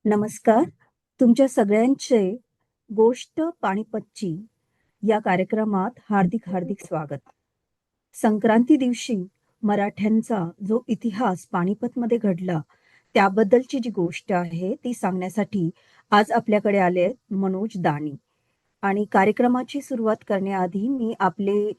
नमस्कार. तुमच्या सगळ्यांचे गोष्ट पानिपतची या कार्यक्रमात हार्दिक हार्दिक स्वागत. संक्रांती दिवशी मराठ्यांचा जो इतिहास पानिपतमध्ये घडला, त्याबद्दलची जी गोष्ट आहे ती सांगण्यासाठी आज आपल्याकडे आले आहेत मनोज दाणी. आणि कार्यक्रमाची सुरुवात करण्याआधी मी आपले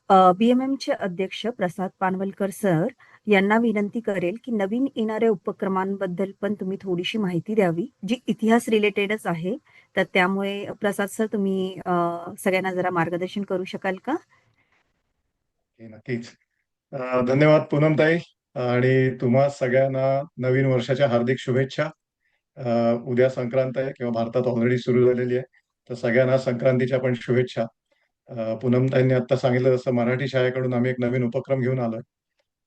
BMMचे अध्यक्ष प्रसाद पानवलकर सर यांना विनंती करेल की नवीन येणाऱ्या उपक्रमांबद्दल पण तुम्ही थोडीशी माहिती द्यावी, जी इतिहास रिलेटेडच आहे. तर त्यामुळे प्रसाद सर तुम्ही सगळ्यांना जरा मार्गदर्शन करू शकाल का? नक्कीच. धन्यवाद पूनमताई आणि तुम्हा सगळ्यांना नवीन वर्षाच्या हार्दिक शुभेच्छा. उद्या संक्रांत आहे किंवा भारतात ऑलरेडी सुरू झालेली आहे, तर सगळ्यांना संक्रांतीच्या पण शुभेच्छा. पूनमताईंनी आता सांगितलं तसं मराठी शाळेकडून आम्ही एक नवीन उपक्रम घेऊन आलोय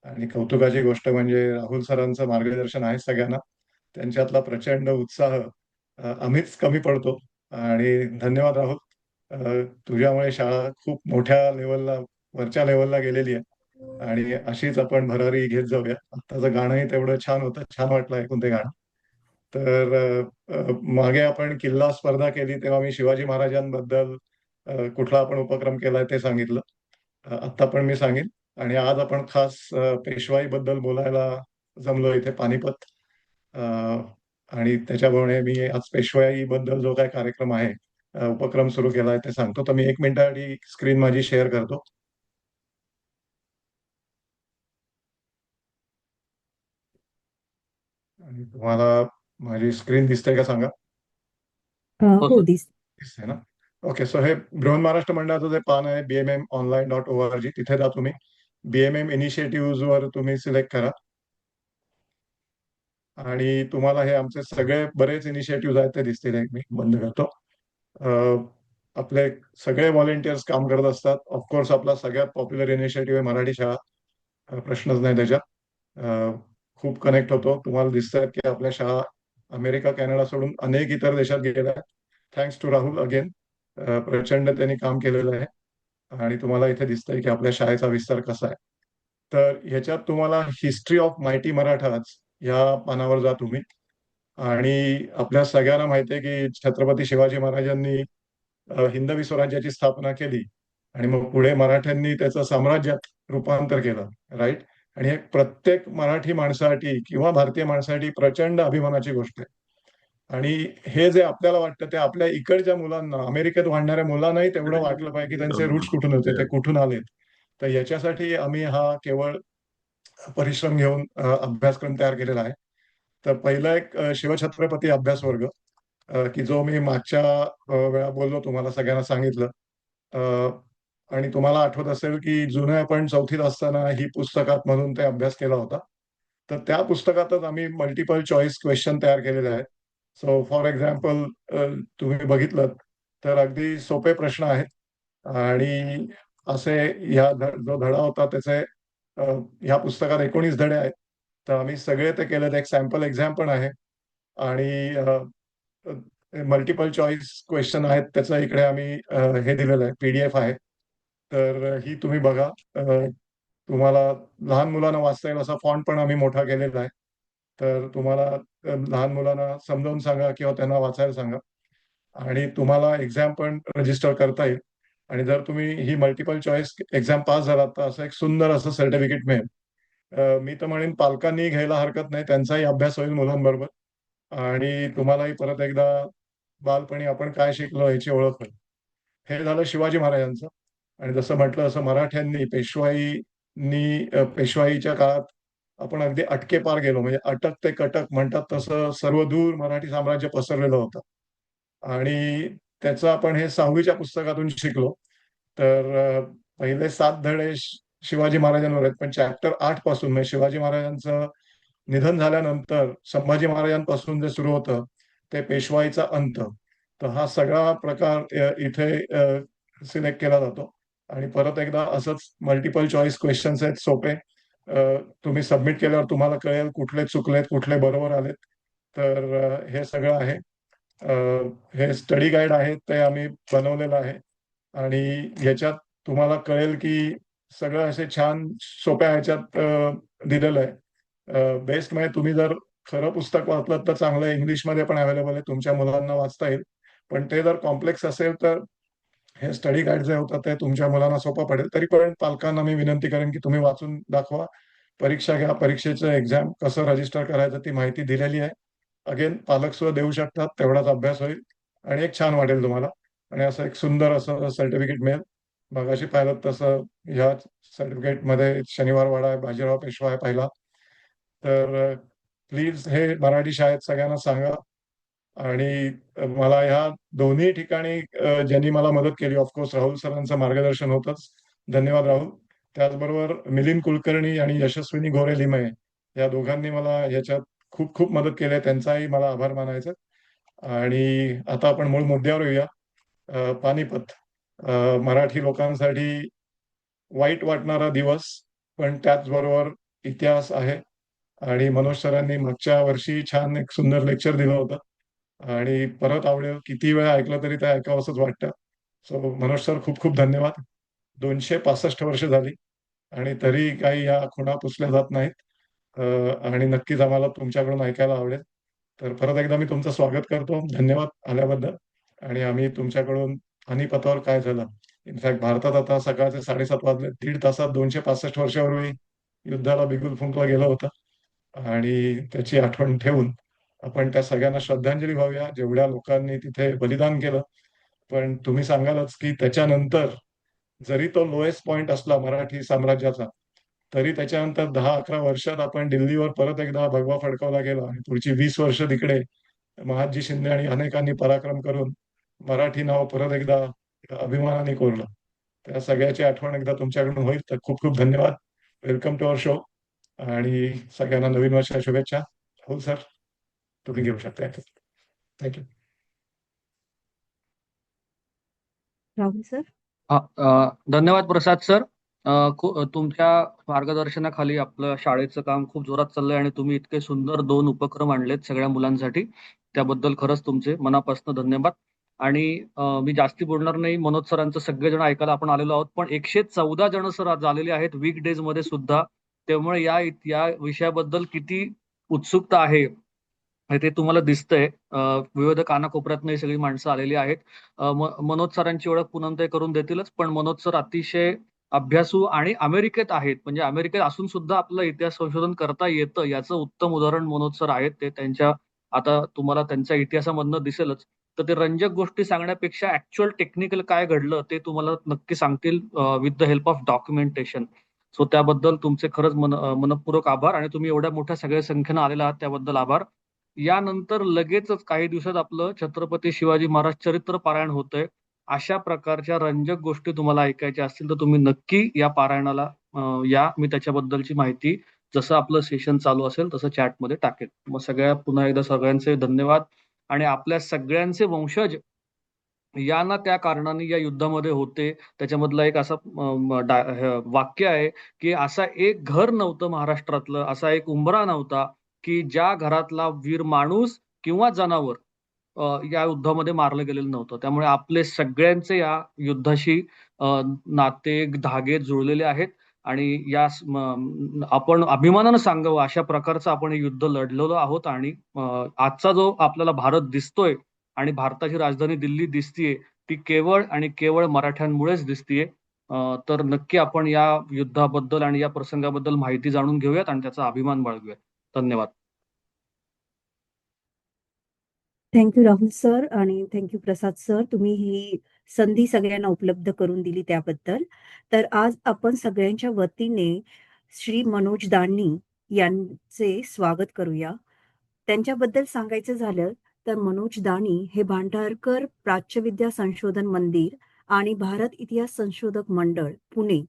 आणि कौतुकाची गोष्ट म्हणजे राहुल सरांचं मार्गदर्शन आहे सगळ्यांना. त्यांच्यातला प्रचंड उत्साह आम्हीच कमी पडतो आणि धन्यवाद राहुल. तुझ्यामुळे शाळा खूप मोठ्या लेवलला, वरच्या लेवलला गेलेली आहे आणि अशीच आपण भरारी घेत जाऊया. आत्ताचं गाणंही तेवढं छान होतं, छान वाटलं ऐकून ते गाणं. तर मागे आपण किल्ला स्पर्धा केली तेव्हा मी शिवाजी महाराजांबद्दल कुठला आपण उपक्रम केलाय ते सांगितलं. आत्ता पण मी सांगेन. आणि आज आपण खास पेशवाई बद्दल बोलायला जमलो इथे पानिपत. अ, आणि त्याच्यामुळे मी आज पेशवाई बद्दल जो काही कार्यक्रम आहे, उपक्रम सुरू केलाय ते सांगतो. तर मी 1 मिनिटासाठी स्क्रीन माझी शेअर करतो. आणि तुम्हाला माझी स्क्रीन दिसते का सांगा? हो, दिस. दिसते ना? ओके. सो हे बृहन महाराष्ट्र मंडळाचं जे पान आहे BMMonline.org, तिथे जा तुम्ही. BMM इनिशिएटिव्ह वर तुम्ही सिलेक्ट करा आणि तुम्हाला हे आमचे सगळे बरेच इनिशिएटिव्ह आहेत ते दिसतील. एक मी बंद करतो. अ, आपले सगळे व्हॉलेंटियर्स काम करत असतात. ऑफकोर्स आपला सगळ्यात पॉप्युलर इनिशिएटिव्ह आहे मराठी शाळा. प्रश्नच नाही त्याच्यात. खूप कनेक्ट होतो. तुम्हाला दिसतंय की आपल्या शाळा अमेरिका, कॅनडा सोडून अनेक इतर देशात गेलेल्या आहेत. Thanks to Rahul again. प्रचंड त्यांनी काम केलेलं आहे आणि तुम्हाला इथे दिसतंय की आपल्या शाळेचा विस्तार कसा आहे. तर ह्याच्यात तुम्हाला हिस्ट्री ऑफ मायटी मराठाज या पानावर जा तुम्ही. आणि आपल्या सगळ्यांना माहिती आहे की छत्रपती शिवाजी महाराजांनी हिंदवी स्वराज्याची स्थापना केली आणि मग पुढे मराठ्यांनी त्याचं साम्राज्यात रूपांतर केलं, राईट? आणि हे प्रत्येक मराठी माणसासाठी किंवा भारतीय माणसासाठी प्रचंड अभिमानाची गोष्ट आहे. आणि हे जे आपल्याला वाटतं ते आपल्या इकडच्या मुलांना, अमेरिकेत वाढणाऱ्या मुलांनाही तेवढं वाटलं पाहिजे की त्यांचे रूट्स कुठून होते, ते कुठून आलेत. तर याच्यासाठी आम्ही हा केवळ परिश्रम घेऊन अभ्यासक्रम तयार केलेला आहे. तर पहिला एक शिवछत्रपती अभ्यास वर्ग, की जो मी मागच्या वेळा बोललो, तुम्हाला सगळ्यांना सांगितलं. अ, आणि तुम्हाला आठवत असेल की जुनं आपण चौथीत असताना ही पुस्तकात मधून ते अभ्यास केला होता. तर त्या पुस्तकातच आम्ही मल्टिपल चॉईस क्वेश्चन तयार केलेले आहेत. सो फॉर एक्झाम्पल, तुम्ही बघितलं तर अगदी सोपे प्रश्न आहेत आणि असे जो धडा होता त्याचे, अ, ह्या पुस्तकात 19 धडे आहेत. तर आम्ही सगळे ते केलेत. एक सॅम्पल एक्झाम पण आहे आणि मल्टिपल चॉईस क्वेश्चन आहेत. त्याचं इकडे आम्ही हे दिलेलं आहे, PDF आहे. तर ही तुम्ही बघा. तुम्हाला लहान मुलांना वाचता येईल असा फॉन्ट पण आम्ही मोठा केलेला आहे. तर तुम्हाला लहान मुलांना समजावून सांगा किंवा त्यांना वाचायला सांगा आणि तुम्हाला एक्झाम पण रजिस्टर करता येईल. आणि जर तुम्ही ही मल्टिपल चॉईस एक्झाम पास झालात तर असं एक सुंदर असं सर्टिफिकेट मिळेल. मी तर म्हणेन पालकांनी घ्यायला हरकत नाही, त्यांचाही अभ्यास होईल मुलांबरोबर आणि तुम्हालाही परत एकदा बालपणी आपण काय शिकलो याची ओळख होईल. हे झालं शिवाजी महाराजांचं. आणि जसं म्हटलं तसं मराठ्यांनी पेशवाईच्या काळात आपण अगदी अटकेपार गेलो, म्हणजे अटक ते कटक म्हणतात तसं सर्वदूर मराठी साम्राज्य पसरलेलं होतं. आणि त्याचं आपण हे 6वीच्या पुस्तकातून शिकलो. तर पहिले 7 धडे शिवाजी महाराजांवर आहेत, पण चॅप्टर 8 पासून म्हणजे शिवाजी महाराजांचं निधन झाल्यानंतर संभाजी महाराजांपासून जे सुरू होतं ते पेशवाईचा अंत. तर हा सगळा प्रकार इथे सिलेक्ट केला जातो. आणि परत एकदा असंच मल्टिपल चॉईस क्वेश्चन्स आहेत सोपे. तुम्ही सबमिट केल्यावर तुम्हाला कळेल कुठले चुकलेत, कुठले बरोबर आलेत. तर हे सगळं आहे. अ, हे स्टडी गाईड आहे ते आम्ही बनवलेलं आहे आणि ह्याच्यात तुम्हाला कळेल की सगळं असे छान सोप्या ह्याच्यात दिलेलं आहे. बेस्ट म्हणजे तुम्ही जर खरं पुस्तक वाचलं तर चांगलं इंग्लिशमध्ये पण अवेलेबल आहे, तुमच्या मुलांना वाचता येईल. पण ते जर कॉम्प्लेक्स असेल तर हे स्टडी गाईड जे होतं ते तुमच्या मुलांना सोपं पडेल. तरी पण पालकांना मी विनंती करेन की तुम्ही वाचून दाखवा, परीक्षा घ्या, परीक्षेचं एक्झाम कसं रजिस्टर करायचं ती माहिती दिलेली आहे. अगेन पालक सुद्धा देऊ शकतात, तेवढाच अभ्यास होईल आणि एक छान वाटेल तुम्हाला आणि असं एक सुंदर असं सर्टिफिकेट मिळेल. मगाशी पाहिलं तसं ह्या सर्टिफिकेटमध्ये शनिवार वाडा आहे, बाजीराव पेशवा आहे पहिला. तर प्लीज हे मराठी शाळेत सगळ्यांना सांगा. आणि मला ह्या दोन्ही ठिकाणी ज्यांनी मला मदत केली, ऑफकोर्स राहुल सरांचं मार्गदर्शन होतंच. धन्यवाद राहुल. त्याचबरोबर मिलिंद कुलकर्णी आणि यशस्विनी घोरे लिमये या दोघांनी मला ह्याच्यात खूप खूप मदत केली आहे, त्यांचाही मला आभार मानायचा. आणि आता आपण मूळ मुद्द्यावर येऊया. पानिपत मराठी लोकांसाठी वाईट वाटणारा दिवस, पण त्याचबरोबर इतिहास आहे. आणि मनोज सरांनी मागच्या वर्षी छान एक सुंदर लेक्चर दिलं होतं आणि परत आवडेल, किती वेळा ऐकलं तरी ते ऐकावंसंच वाटतं. सो मनोज सर खूप खूप धन्यवाद. 265 वर्ष झाली आणि तरी काही या खुणा पुसल्या जात नाहीत. आणि नक्कीच आम्हाला तुमच्याकडून ऐकायला आवडेल. तर परत एकदा मी तुमचं स्वागत करतो. धन्यवाद आल्याबद्दल. आणि आम्ही तुमच्याकडून पानिपतवर काय झालं, इनफॅक्ट भारतात आता सकाळचे 7:30 वाजले, 1.5 तासात 265 वर्षापूर्वी युद्धाला बिगुल फुंकलं गेलं होतं आणि त्याची आठवण ठेवून आपण त्या सगळ्यांना श्रद्धांजली वाहूया, जेवढ्या लोकांनी तिथे बलिदान केलं. पण तुम्ही सांगालच की त्याच्यानंतर जरी तो लोएस्ट पॉइंट असला मराठी साम्राज्याचा, तरी त्याच्यानंतर 10-11 वर्षात आपण दिल्लीवर परत एकदा भगवा फडकावला गेला आणि पुढची 20 वर्ष तिकडे महादजी शिंदे आणि अनेकांनी पराक्रम करून मराठी नाव परत एकदा अभिमानाने कोरलं. त्या सगळ्याची आठवण एकदा तुमच्याकडून होईल. तर खूप खूप धन्यवाद. वेलकम टू अवर शो आणि सगळ्यांना नवीन वर्षाच्या शुभेच्छा. हो सर, तुम्ही घेऊ शकता. थँक्यू. राहुल सर. धन्यवाद प्रसाद सर. तुमच्या मार्गदर्शनाखाली आपलं शाळेचं काम खूप जोरात चाललंय आणि तुम्ही इतके सुंदर 2 उपक्रम आणलेत सगळ्या मुलांसाठी. त्याबद्दल खरंच तुमचे मनापासून धन्यवाद. आणि मी जास्ती बोलणार नाही. मनोज सरांचं सगळेजण ऐकायला आपण आलेलो आहोत, पण 114 जण सर आज आलेले आहेत वीकडेज मध्ये सुद्धा. त्यामुळे या विषयाबद्दल किती उत्सुकता आहे हे ते तुम्हाला दिसतंय. विविध कानाकोपऱ्यातनं ही सगळी माणसं आलेली आहेत. मनोज सरांची ओळख पुन्हा ते करून देतीलच, पण मनोज सर अतिशय अभ्यासू आणि अमेरिकेत आहेत. म्हणजे अमेरिकेत असून सुद्धा आपलं इतिहास संशोधन करता येतं याचं उत्तम उदाहरण मनोज सर आहेत. ते त्यांच्या आता तुम्हाला त्यांच्या इतिहासामधनं दिसेलच. तर ते रंजक गोष्टी सांगण्यापेक्षा ऍक्च्युअल टेक्निकल काय घडलं ते तुम्हाला नक्की सांगतील with the help of documentation. So त्याबद्दल तुमचे खरंच मनपूर्वक आभार आणि तुम्ही एवढ्या मोठ्या सगळ्या संख्येनं आलेला आहात त्याबद्दल आभार. यानंतर लगेचच काही दिवसात आपलं छत्रपती शिवाजी महाराज चरित्र पारायण होतंय. अशा प्रकारच्या रंजक गोष्टी तुम्हाला ऐकायच्या असतील तर तुम्ही नक्की या पारायणाला या. मी त्याच्याबद्दलची माहिती जसं आपलं सेशन चालू असेल तसं चॅटमध्ये टाकेन. मग पुन्हा एकदा सगळ्यांचे धन्यवाद. आणि आपल्या सगळ्यांचे वंशज या ना त्या कारणाने या युद्धामध्ये होते. त्याच्यामधलं एक असं वाक्य आहे की असा एक घर नव्हतं महाराष्ट्रातलं, असा एक उंबरा नव्हता की ज्या घरातला वीर माणूस किंवा जनावर या युद्धामध्ये मारलं गेलेलं नव्हतं. त्यामुळे आपले सगळ्यांचे या युद्धाशी नाते धागे जुळलेले आहेत. आणि आपण अभिमानानं सांगावं अशा प्रकारचं आपण हे युद्ध लढलेलो आहोत. आणि आजचा जो आपल्याला भारत दिसतोय आणि भारताची राजधानी दिल्ली दिसतीये ती केवळ आणि केवळ मराठ्यांमुळेच दिसतीये. तर नक्की आपण या युद्धाबद्दल आणि या प्रसंगाबद्दल माहिती जाणून घेऊयात आणि त्याचा अभिमान बाळगूयात. धन्यवाद. थँक्यू राहुल सर आणि थँक्यू प्रसाद सर. तुम्ही ही संधी सगळ्यांना उपलब्ध करून दिली त्याबद्दल. तर आज आपण सगळ्यांच्या वतीने श्री मनोज दांडी यांचे स्वागत करूया. त्यांच्याबद्दल सांगायचं झालं तर मनोज दाणी हे भांडारकर प्राच्यविद्या संशोधन मंदिर आणि भारत इतिहास संशोधक मंडळ पुणे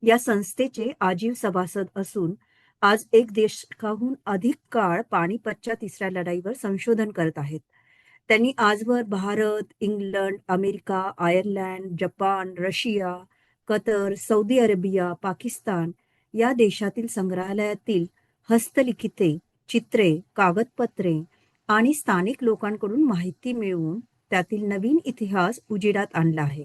या संस्थेचे आजीव सभासद असून आज एक दशकाहून अधिक काळ पानिपतच्या तिसऱ्या लढाईवर संशोधन करत आहेत. त्यांनी आजवर Bharat, England, America, Ireland, Japan, Russia, कतर, सौदी अरेबिया, पाकिस्तान या देशातील संग्रहालयातील हस्तलिखिते, चित्रे, कागदपत्रे आणि स्थानिक लोकांकडून माहिती मिळवून त्यातील नवीन इतिहास उजेडात आणला आहे.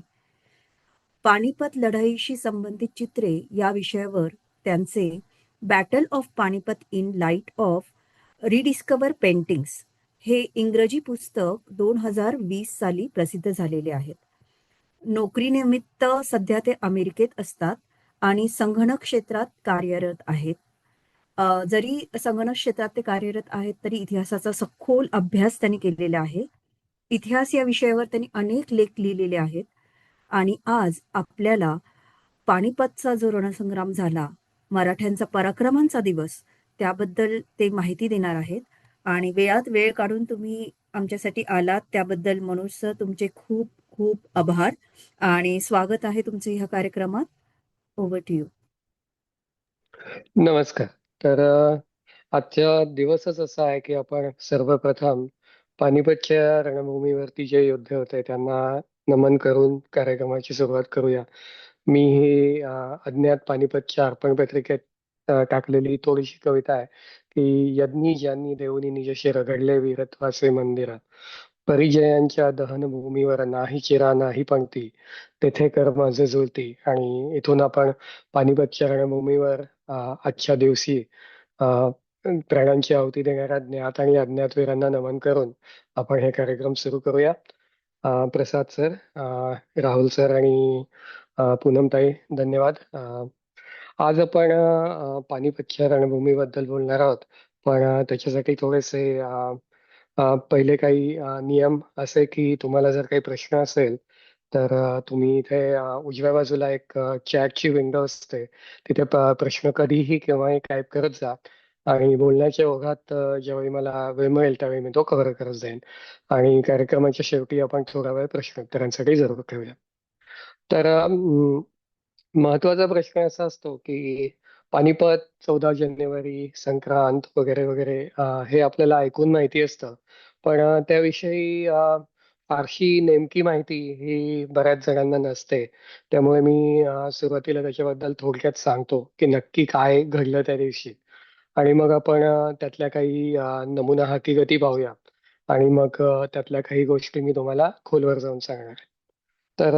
पानिपत लढाईशी संबंधित चित्रे या विषयावर त्यांचे battle of Panipat in light of rediscover paintings हे इंग्रजी पुस्तक 2020 साली प्रसिद्ध झालेले आहेत. नोकरीनिमित्त सध्या ते अमेरिकेत असतात आणि संगणक क्षेत्रात कार्यरत आहेत. जरी संगणक क्षेत्रात ते कार्यरत आहेत तरी इतिहासाचा सखोल अभ्यास त्यांनी केलेला आहे. इतिहास या विषयावर त्यांनी अनेक लेख लिहिलेले आहेत आणि आज आपल्याला पानिपतचा जो रणसंग्राम झाला, मराठ्यांचा पराक्रमांचा दिवस, त्याबद्दल ते माहिती देणार आहेत. आणि वेळात वेळ काढून तुम्ही आमच्यासाठी आलात त्याबद्दल मनोज सर तुमचे खूप खूप आभार आणि स्वागत आहे तुमचे ह्या कार्यक्रमात. Over to you. नमस्कार. तर आजचा दिवसच असा आहे की आपण सर्वप्रथम पानिपतच्या रणभूमीवरती जे योद्धे होते त्यांना नमन करून कार्यक्रमाची सुरुवात करूया. मी ही अज्ञात पानिपतच्या अर्पण पत्रिकेत टाकलेली थोडीशी कविता आहे की यज्ञी ज्यांनी देऊनी निजशे रगडले वीरत्वाचे मंदिरा, परिजयांच्या दहनभूमीवर नाही चिरा नाही पंक्ती, तेथे कर माझे जुळती. आणि इथून आपण पानिपतच्या रणभूमीवर आजच्या दिवशी अ, प्राणांची आहुती देणाऱ्या ज्ञात आणि अज्ञात वीरांना नमन करून आपण हे कार्यक्रम सुरू करूया. प्रसाद सर, राहुल सर आणि पूनमताई, धन्यवाद. आज आपण पानिपतच्या रणभूमीबद्दल बोलणार आहोत, पण त्याच्यासाठी थोडेसे पहिले काही नियम असे की तुम्हाला जर काही प्रश्न असेल तर तुम्ही इथे उजव्या बाजूला एक चॅटची विंडो असते, तिथे प्रश्न कधीही केव्हाही टाईप करत जा आणि बोलण्याच्या ओघात ज्यावेळी मला वेळ मिळेल त्यावेळी मी तो कव्हर करत जाईन आणि कार्यक्रमाच्या शेवटी आपण थोडा वेळ प्रश्नोत्तरांसाठी जरूर ठेवूया. तर महत्वाचा प्रश्न असा असतो की पानिपत, 14 जानेवारी, संक्रांत वगैरे वगैरे हे आपल्याला ऐकून माहिती असतं, पण त्याविषयी फारशी नेमकी माहिती ही बऱ्याच जणांना नसते. त्यामुळे मी सुरुवातीला त्याच्याबद्दल थोडक्यात सांगतो की नक्की काय घडलं त्या दिवशी आणि मग आपण त्यातल्या काही नमुना हकीकती पाहूया आणि मग त्यातल्या काही गोष्टी मी तुम्हाला खोलवर जाऊन सांगणार आहे. तर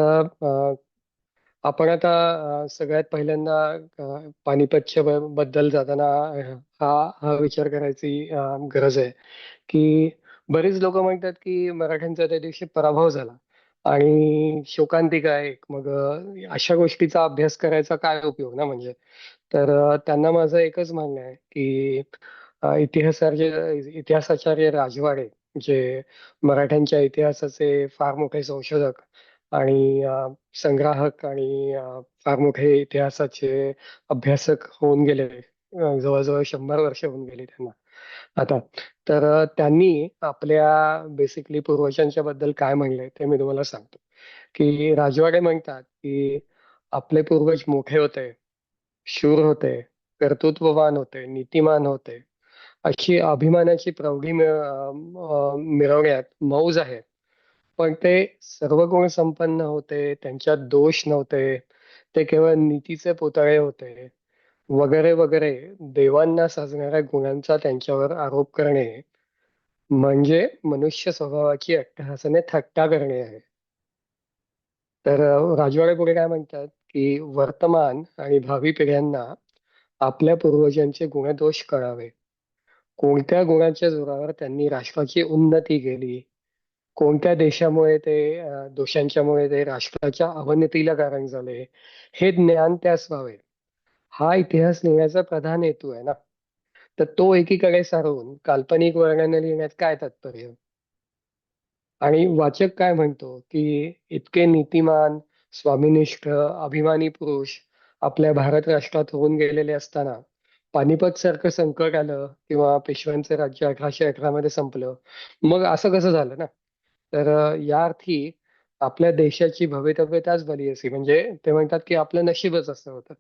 आपण आता सगळ्यात पहिल्यांदा पानिपतच्या बद्दल जाताना हा हा विचार करायची गरज आहे की बरेच लोक म्हणतात की मराठ्यांचा त्या दिवशी पराभव झाला आणि शोकांतिका आहे. मग अशा गोष्टीचा अभ्यास करायचा काय उपयोग ना, म्हणजे तर त्यांना माझं एकच म्हणणं आहे की इतिहासाचार्य राजवाडे, जे मराठ्यांच्या इतिहासाचे फार मोठे संशोधक आणि संग्राहक आणि फार मोठे इतिहासाचे अभ्यासक होऊन गेले, जवळजवळ 100 वर्ष होऊन गेली त्यांना आता. तर त्यांनी आपल्या बेसिकली पूर्वजांच्या बद्दल काय म्हणलंय ते मी तुम्हाला सांगतो. की राजवाडे म्हणतात की आपले पूर्वज मोठे होते, शूर होते, कर्तृत्ववान होते, नीतिमान होते, अशी अभिमानाची प्रौढी मिरवण्यात मौज आहे. पण ते सर्व गुण संपन्न होते, त्यांच्यात दोष नव्हते, ते केवळ नीतीचे पुतळे होते, वगैरे वगैरे. देवांना साजणाऱ्या गुणांचा त्यांच्यावर आरोप करणे म्हणजे मनुष्य स्वभावाची अट्टहासाने थट्टा करणे आहे. तर राजवाडे पुढे काय म्हणतात की वर्तमान आणि भावी पिढ्यांना आपल्या पूर्वजांचे गुणदोष कळावे. कोणत्या गुणांच्या जोरावर त्यांनी राष्ट्राची उन्नती केली, कोणत्या दोषांच्यामुळे ते राष्ट्राच्या अवनतीला कारण झाले, हे ज्ञान त्यास व्हावे. हा इतिहास लिहिण्याचा प्रधान हेतू आहे ना. तर तो एकीकडे सारून काल्पनिक वर्णन लिहिण्यात काय तात्पर्य? आणि वाचक काय म्हणतो की इतके नीतिमान, स्वामिनिष्ठ, अभिमानी पुरुष आपल्या भारत राष्ट्रात होऊन गेलेले असताना पानिपत सारखं संकट आलं किंवा पेशव्यांचं राज्य 1811 मध्ये संपलं, मग असं कसं झालं ना. तर या अर्थी आपल्या देशाची भवितव्यताच बली अशी, म्हणजे ते म्हणतात की आपलं नशीबच असं होतं.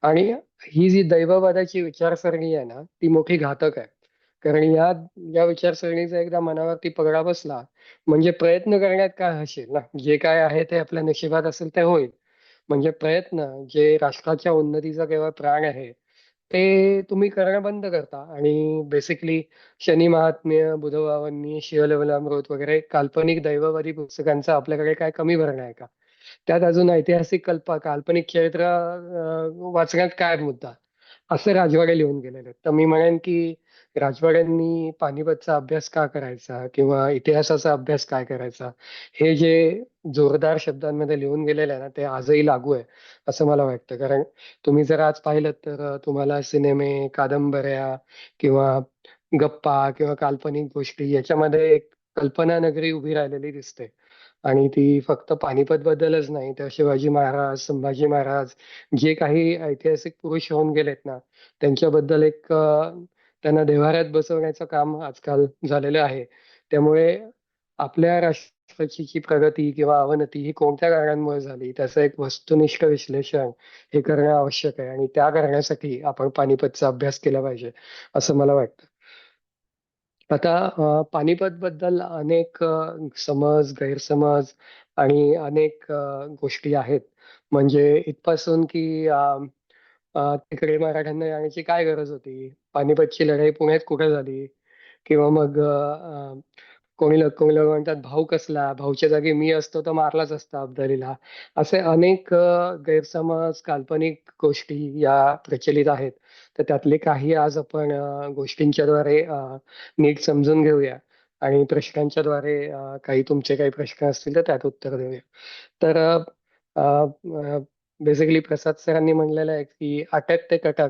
आणि ही जी दैववादाची विचारसरणी आहे ना, ती मोठी घातक आहे. कारण या विचारसरणीचा एकदा मनावरती पगडा बसला म्हणजे प्रयत्न करण्यात काय हशेल ना. जे काय आहे ते आपल्या नशिबात असेल ते होईल. म्हणजे प्रयत्न जे राष्ट्राच्या उन्नतीचा केवळ प्राण आहे ते तुम्ही करणं बंद करता आणि बेसिकली शनी महात्म्य, बुधवावन्नी, शिवलवलामृत वगैरे काल्पनिक दैववादी पुस्तकांचा आपल्याकडे काय कमी भरणं आहे का? त्यात अजून ऐतिहासिक काल्पनिक चरित्र वाचण्यात काय मुद्दा, असे राजवाडे लिहून गेलेले आहेत. तर मी म्हणेन की राजवाड्यांनी पानिपतचा अभ्यास का करायचा किंवा इतिहासाचा अभ्यास काय करायचा, हे जे जोरदार शब्दांमध्ये लिहून गेलेलं आहे ना, ते आजही लागू आहे असं मला वाटतं. कारण तुम्ही जर आज पाहिलं तर तुम्हाला सिनेमे, कादंबऱ्या किंवा गप्पा किंवा काल्पनिक गोष्टी याच्यामध्ये एक कल्पना नगरी उभी राहिलेली दिसते. आणि ती फक्त पानिपत बद्दलच नाही तर शिवाजी महाराज, संभाजी महाराज, जे काही ऐतिहासिक पुरुष होऊन गेलेत ना, त्यांच्याबद्दल एक त्यांना देव्हाऱ्यात बसवण्याचं काम आजकाल झालेलं आहे. त्यामुळे आपल्या राष्ट्राची जी प्रगती किंवा अवनती ही कोणत्या कारणांमुळे झाली, त्याचं एक वस्तुनिष्ठ विश्लेषण हे करणं आवश्यक आहे आणि त्या करण्यासाठी आपण पानिपतचा अभ्यास केला पाहिजे, असं मला वाटतं. आता पानिपत बद्दल अनेक समज, गैरसमज आणि अनेक गोष्टी आहेत. म्हणजे इथपासून की तिकडे मराठ्यांना जाण्याची काय गरज होती? पानिपतची लढाई पुण्यात कुठे झाली? किंवा मग कोणी लोक म्हणतात भाऊ कसला? भाऊच्या जागी मी असतो तर मारलाच असता अब्दालीला. असे अनेक गैरसमज, काल्पनिक गोष्टी या प्रचलित आहेत. तर त्यातले काही आज आपण गोष्टींच्याद्वारे नीट समजून घेऊया आणि प्रश्नांच्याद्वारे काही तुमचे काही प्रश्न असतील तर त्यात उत्तर देऊया. तर बेसिकली प्रसाद सरांनी म्हणलेलं आहे की अटक ते कटक,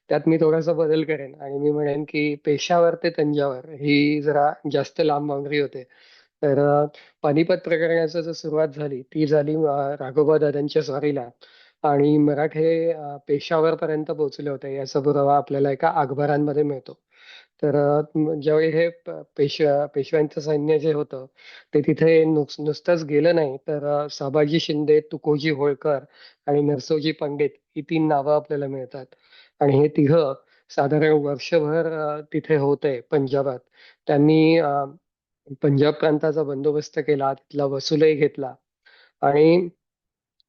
त्यात मी थोडासा बदल करेन आणि मी म्हणेन की पेशावर ते तंजावर ही जरा जास्त लांब बाउंड्री होते. तर पानिपत प्रकरणाची जर सुरुवात झाली ती झाली राघोबा दादांच्या स्वारीला आणि मराठे पेशावर पर्यंत पोहोचले होते याचा पुरावा आपल्याला एका अखबारांमध्ये मिळतो. तर ज्यावेळी हे पेशव्यांचं सैन्य जे होतं ते तिथे नुसतंच गेलं नाही तर साबाजी शिंदे, तुकोजी होळकर आणि नरसोजी पंडित ही 3 नावं आपल्याला मिळतात. आणि हे तिघं साधारण वर्षभर तिथे होते पंजाबात. त्यांनी पंजाब प्रांताचा बंदोबस्त केला, तिथला वसुलही घेतला आणि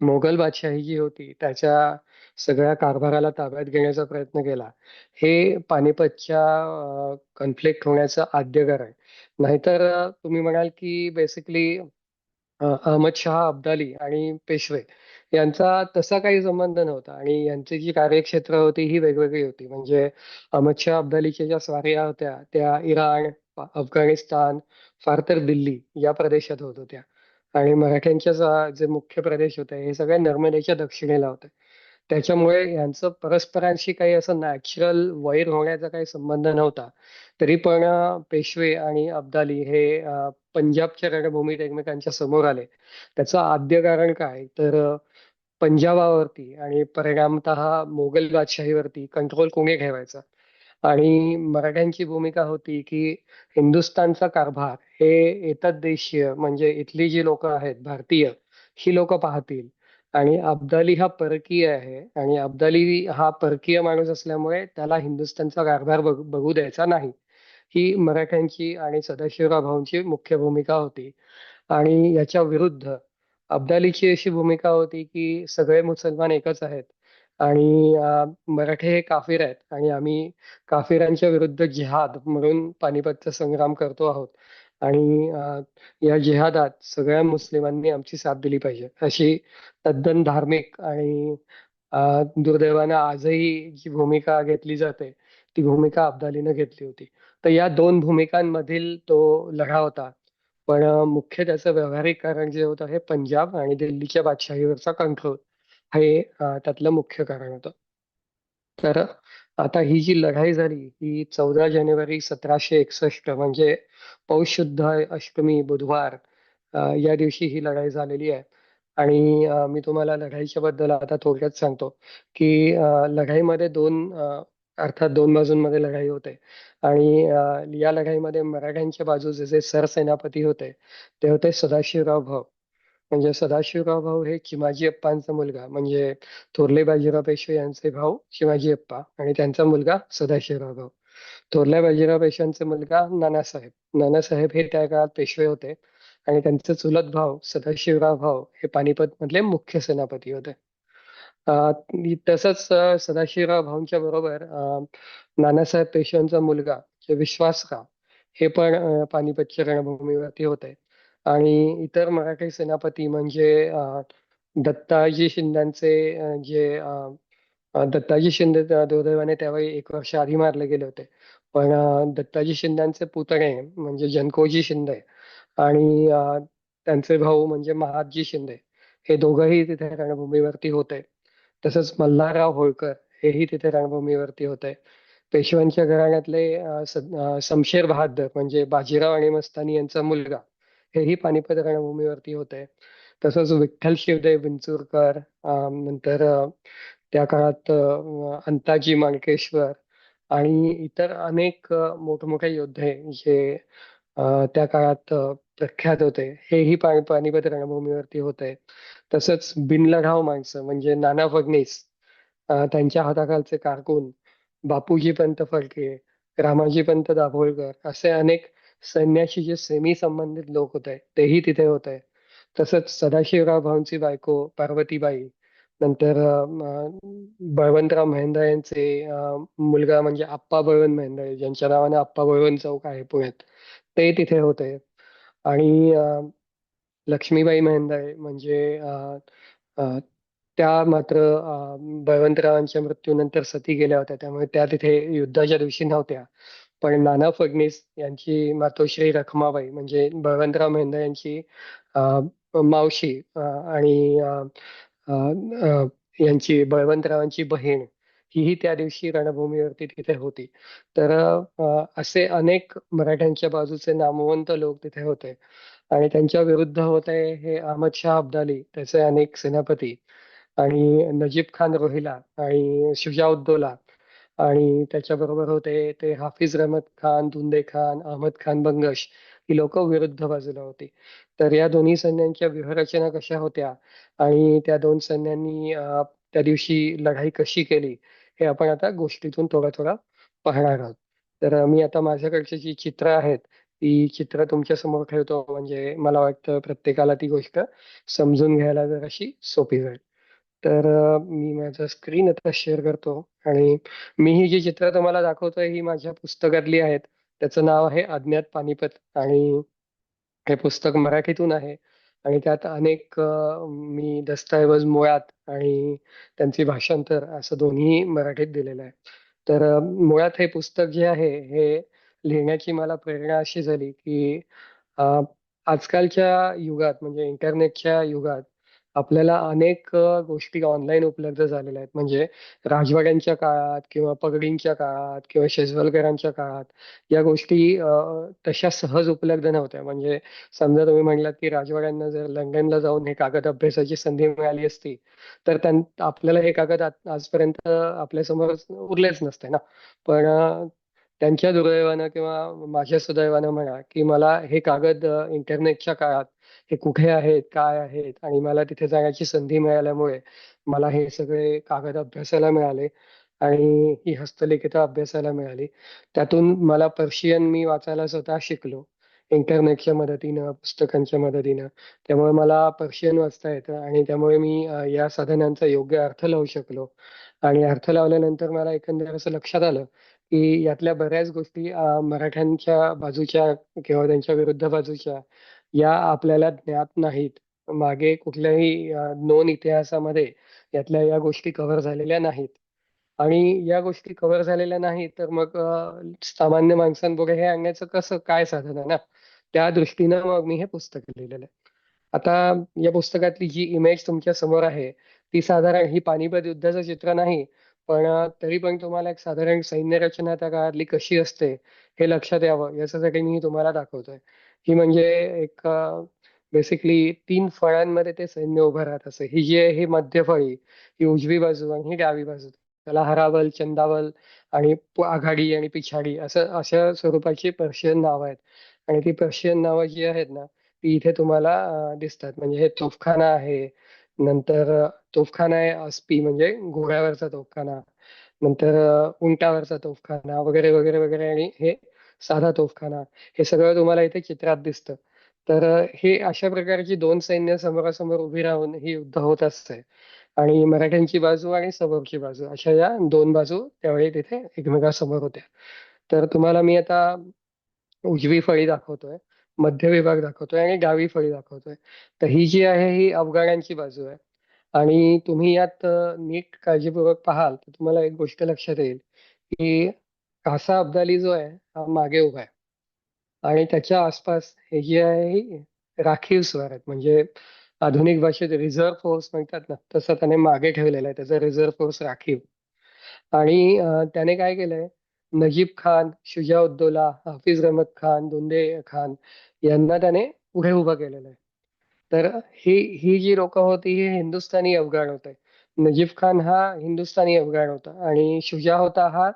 मोगल बादशाही जी होती त्याच्या सगळ्या कारभाराला ताब्यात घेण्याचा प्रयत्न केला. हे पानिपतच्या कॉन्फ्लिक्ट होण्याचं आद्य कारण आहे. नाहीतर तुम्ही म्हणाल की बेसिकली अहमद शहा अब्दाली आणि पेशवे यांचा तसा काही संबंध नव्हता आणि यांची जी कार्यक्षेत्र होती ही वेगवेगळी होती. म्हणजे अहमद शहा अब्दालीच्या ज्या स्वारिया होत्या त्या इराण, अफगाणिस्तान, फार तर दिल्ली या प्रदेशात होत होत्या. आणि मराठ्यांच्या जे मुख्य प्रदेश होते हे सगळे नर्मदेच्या दक्षिणेला होते. त्याच्यामुळे यांचं परस्परांशी काही असं नॅचरल वैर होण्याचा काही संबंध नव्हता. तरी पण पेशवे आणि अब्दाली हे पंजाबच्या रणभूमीत एकमेकांच्या समोर आले. त्याचं आद्य कारण काय तर पंजाबावरती आणि परिणामतः मोगल बादशाहीवरती कंट्रोल कोणी ठेवायचा. आणि मराठ्यांची भूमिका होती की हिंदुस्थानचा कारभार हे एतद्देशीय म्हणजे इथली जी लोक आहेत भारतीय ही लोक पाहतील आणि अब्दाली हा परकीय आहे आणि अब्दाली हा परकीय माणूस असल्यामुळे त्याला हिंदुस्थानचा कारभार बघू द्यायचा नाही. ही मराठ्यांची आणि सदाशिवराव भाऊंची मुख्य भूमिका होती. आणि याच्या विरुद्ध अब्दालीची अशी भूमिका होती की सगळे मुसलमान एकच आहेत आणि मराठे हे काफिर आहेत आणि आम्ही काफिरांच्या विरुद्ध जिहाद म्हणून पानिपतचा संग्राम करतो आहोत आणि या जिहादात सगळ्या मुस्लिमांनी आमची साथ दिली पाहिजे अशी तद्दन धार्मिक आणि दुर्दैवानं आजही जी भूमिका घेतली जाते ती भूमिका अब्दालीनं घेतली होती. तर या दोन भूमिकांमधील तो लढा होता. पण मुख्य त्याचं व्यावहारिक कारण जे होतं हे पंजाब आणि दिल्लीच्या बादशाहीवरचा कंट्रोल हे त्यातलं मुख्य कारण होतं. तर आता ही जी लढाई झाली ही 14 जानेवारी 1761 म्हणजे पौष शुद्ध अष्टमी बुधवार या दिवशी ही लढाई झालेली आहे. आणि मी तुम्हाला लढाईच्या बद्दल आता थोडक्यात सांगतो की लढाईमध्ये अर्थात दोन बाजूंमध्ये लढाई होते आणि या लढाईमध्ये मराठ्यांच्या बाजूचे जे सरसेनापती होते ते होते सदाशिवराव भाऊ. म्हणजे सदाशिवराव भाऊ हे चिमाजी अप्पांचा मुलगा म्हणजे थोरले बाजीराव पेशवे यांचे भाऊ शिवाजी अप्पा आणि त्यांचा मुलगा सदाशिवराव भाऊ. थोरल्या बाजीराव पेशव्यांचे मुलगा नानासाहेब. नानासाहेब हे त्या काळात पेशवे होते आणि त्यांचे चुलत भाऊ सदाशिवराव भाऊ हे पानिपत मधले मुख्य सेनापती होते. तसंच सदाशिवराव भाऊंच्या बरोबर नानासाहेब पेशव्यांचा मुलगा जे विश्वासराव हे पण पानिपतच्या रणभूमीवरती होते. आणि इतर मराठी सेनापती म्हणजे दत्ताजी शिंद्यांचे जे दत्ताजी शिंदे दुर्दैवाने त्यावेळी 1 वर्ष आधी मारले गेले होते. पण दत्ताजी शिंद्यांचे पुतणे म्हणजे जनकोजी शिंदे आणि त्यांचे भाऊ म्हणजे महादजी शिंदे हे दोघंही तिथे रणभूमीवरती होते. तसंच मल्हारराव होळकर हेही तिथे रणभूमीवरती होते. पेशव्यांच्या घराण्यातले शमशेर बहाद्दर म्हणजे बाजीराव आणि मस्तानी यांचा मुलगा हेही पानिपत रणभूमीवरती होते. तसंच विठ्ठल शिवदेव विंचूरकर, नंतर त्या काळात अंताजी माणकेश्वर आणि इतर अनेक मोठमोठे योद्धे जे त्या काळात प्रख्यात होते हेही पानिपत रणभूमीवरती होते. तसंच बिनलढाव माणसं म्हणजे नाना फडणीस, त्यांच्या हाताखालचे कारकून बापूजी पंत फडके, रामाजी पंत दाभोळकर असे अनेक सैन्याशी जे सेमी संबंधित लोक होते तेही तिथे होते. तसंच सदाशिवराव भाऊंची बायको पार्वतीबाई, नंतर बळवंतराव मेहेंदळे यांचे मुलगा म्हणजे आप्पा बळवंत मेहेंदळे ज्यांच्या नावाने आप्पा बळवंत चौक आहे पुण्यात, ते तिथे होते. आणि लक्ष्मीबाई मेहेंदळे म्हणजे अ, त्या मात्र बळवंतरावांच्या मृत्यूनंतर सती गेल्या होत्या, त्यामुळे त्या तिथे युद्धाच्या दिवशी नव्हत्या. पण नाना फडणीस यांची मातोश्री रखमाबाई म्हणजे बळवंतराव मेहेंदळे यांची मावशी आणि अ, अ, यांची बळवंतरावांची बहीण हीही त्या दिवशी रणभूमीवरती तिथे होती. तर असे अनेक मराठ्यांच्या बाजूचे नामवंत लोक तिथे होते. आणि त्यांच्या विरुद्ध होते हे अहमद शाह अब्दाली, त्याचे अनेक सेनापती आणि नजीब खान रोहिला आणि शुजाउद्दौला आणि त्याच्याबरोबर होते ते हाफिज रहमत खान, धुंदे खान, अहमद खान बंगश ही लोक विरुद्ध बाजूला होती. तर या दोन्ही सैन्यांच्या व्यूहरचना कशा होत्या आणि त्या दोन सैन्यांनी त्या दिवशी लढाई कशी केली हे आपण आता गोष्टीतून थोडं थोडं पाहणार आहोत. तर मी आता माझ्याकडची जी चित्र आहेत ती चित्र तुमच्या समोर ठेवतो, म्हणजे मला वाटतं प्रत्येकाला ती गोष्ट समजून घ्यायला जराशी सोपी जाईल. तर मी माझं स्क्रीन आता शेअर करतो आणि मी ही जी चित्र तुम्हाला दाखवतोय ही माझ्या पुस्तकातली आहेत. त्याचं नाव आहे अज्ञात पानिपत आणि हे पुस्तक मराठीतून आहे आणि त्यात अनेक मी दस्तऐवज मुळात आणि त्यांची भाषांतर असं दोन्ही मराठीत दिलेलं आहे. तर मुळात हे पुस्तक जे आहे हे लिहिण्याची मला प्रेरणा अशी झाली की अ, आजकालच्या युगात म्हणजे इंटरनेटच्या युगात आपल्याला अनेक गोष्टी ऑनलाईन उपलब्ध झालेल्या आहेत. म्हणजे राजवाड्यांच्या काळात किंवा पगडींच्या काळात किंवा शेजवलकरांच्या काळात या गोष्टी तशा सहज उपलब्ध नव्हत्या. म्हणजे समजा तुम्ही म्हणलात की राजवाड्यांना जर लंडनला जाऊन हे कागद अभ्यासाची संधी मिळाली असती तर आपल्याला हे कागद आजपर्यंत आपल्या समोर उरलेच नसते ना. पण त्यांच्या दुर्दैवानं किंवा माझ्या सुदैवानं म्हणा की मला हे कागद इंटरनेटच्या काळात हे कुठे आहेत, काय आहेत आणि मला तिथे जाण्याची संधी मिळाल्यामुळे मला हे सगळे कागद अभ्यासायला मिळाले आणि ही हस्तलिखित अभ्यासायला मिळाली. त्यातून मला पर्शियन मी वाचायला स्वतः शिकलो इंटरनेटच्या मदतीनं, पुस्तकांच्या मदतीनं. त्यामुळे मला पर्शियन वाचता येतं आणि त्यामुळे मी या साधनांचा योग्य अर्थ लावू शकलो. आणि अर्थ लावल्यानंतर मला एकंदर असं लक्षात आलं की यातल्या बऱ्याच गोष्टी मराठ्यांच्या बाजूच्या किंवा त्यांच्या विरुद्ध बाजूच्या या आपल्याला ज्ञात नाहीत. मागे कुठल्याही नोंद इतिहासामध्ये यातल्या या गोष्टी कव्हर झालेल्या नाहीत. आणि या गोष्टी कव्हर झालेल्या नाहीत तर मग सामान्य माणसांपुढे हे आणण्याचं कसं काय साधन आहे ना. त्या दृष्टीनं मग मी हे पुस्तक लिहिलेलं आहे. आता या पुस्तकातली जी इमेज तुमच्या समोर आहे ती साधारण ही पानिपत युद्धाचं चित्र नाही, पण तरी पण तुम्हाला एक साधारण सैन्य रचना त्या काळातली कशी असते हे लक्षात यावं याच्यासाठी मी तुम्हाला दाखवतोय. ही म्हणजे एक बेसिकली तीन फळ्यांमध्ये ते सैन्य उभं राहत असे. ही जी आहे ही मध्य फळी, ही उजवी बाजू आणि ही डावी बाजू. त्याला हरावल, चंदावल आणि आघाडी आणि पिछाडी असं अशा स्वरूपाची पर्शियन नावं आहेत. आणि ती पर्शियन नावं जी आहेत ना ती इथे तुम्हाला दिसतात. म्हणजे हे तोफखाना आहे, नंतर तोफखाना आहे अस्पी म्हणजे घोड्यावरचा तोफखाना, नंतर उंटावरचा तोफखाना वगैरे वगैरे वगैरे आणि हे साधा तोफखाना, हे सगळं तुम्हाला इथे चित्रात दिसतं. तर हे अशा प्रकारची दोन सैन्य समोरासमोर उभी राहून ही युद्ध होत असते आणि मराठ्यांची बाजू आणि सबबची बाजू अशा या दोन बाजू त्यावेळी तिथे एकमेकांसमोर होत्या. तर तुम्हाला मी आता उजवी फळी दाखवतोय, मध्य विभाग दाखवतोय आणि डावी फळी दाखवतोय. तर ही जी आहे ही अफगाण्यांची बाजू आहे. आणि तुम्ही यात नीट काळजीपूर्वक पाहाल तर तुम्हाला एक गोष्ट लक्षात येईल की कासा अब्दाली जो आहे हा मागे उभा आहे आणि त्याच्या आसपास हे जे आहे ही राखीव स्वर आहेत. म्हणजे आधुनिक भाषेत रिझर्व्ह फोर्स म्हणतात ना, तसं त्याने मागे ठेवलेलं आहे त्याचा रिझर्व्ह फोर्स राखीव. आणि त्याने काय केलंय, नजीब खान, शुजाउद्दौला, हाफिज रहमत खान, दुंदे खान यांना त्याने पुढे उभं केलेलं आहे. तर ही ही जी लोक होती ही हिंदुस्थानी अफगाण होते. नजीब खान हा हिंदुस्थानी अफगाण होता आणि शुजा होता हा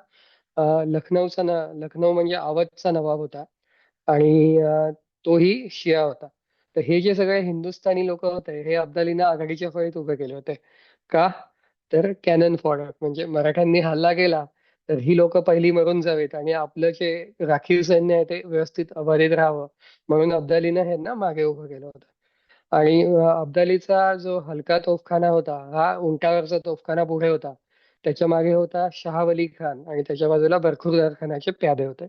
लखनौ म्हणजे अवधचा नवाब होता आणि तोही शिया होता. तर हे जे सगळे हिंदुस्थानी लोक होते हे अब्दालीने आघाडीच्या फळीत उभे केले होते. का? तर कॅनन फॉडर म्हणजे मराठ्यांनी हल्ला केला तर ही लोक पहिली मरून जावेत आणि आपलं जे राखीव सैन्य आहे ते व्यवस्थित अबाधित राहावं म्हणून अब्दालीनं ह्यांना मागे उभं केलं होतं. आणि अब्दालीचा जो हलका तोफखाना होता हा उंटावरचा तोफखाना पुढे होता. त्याच्या मागे होता शहावली खान आणि त्याच्या बाजूला बरखुरदार खानाचे प्यादे होते.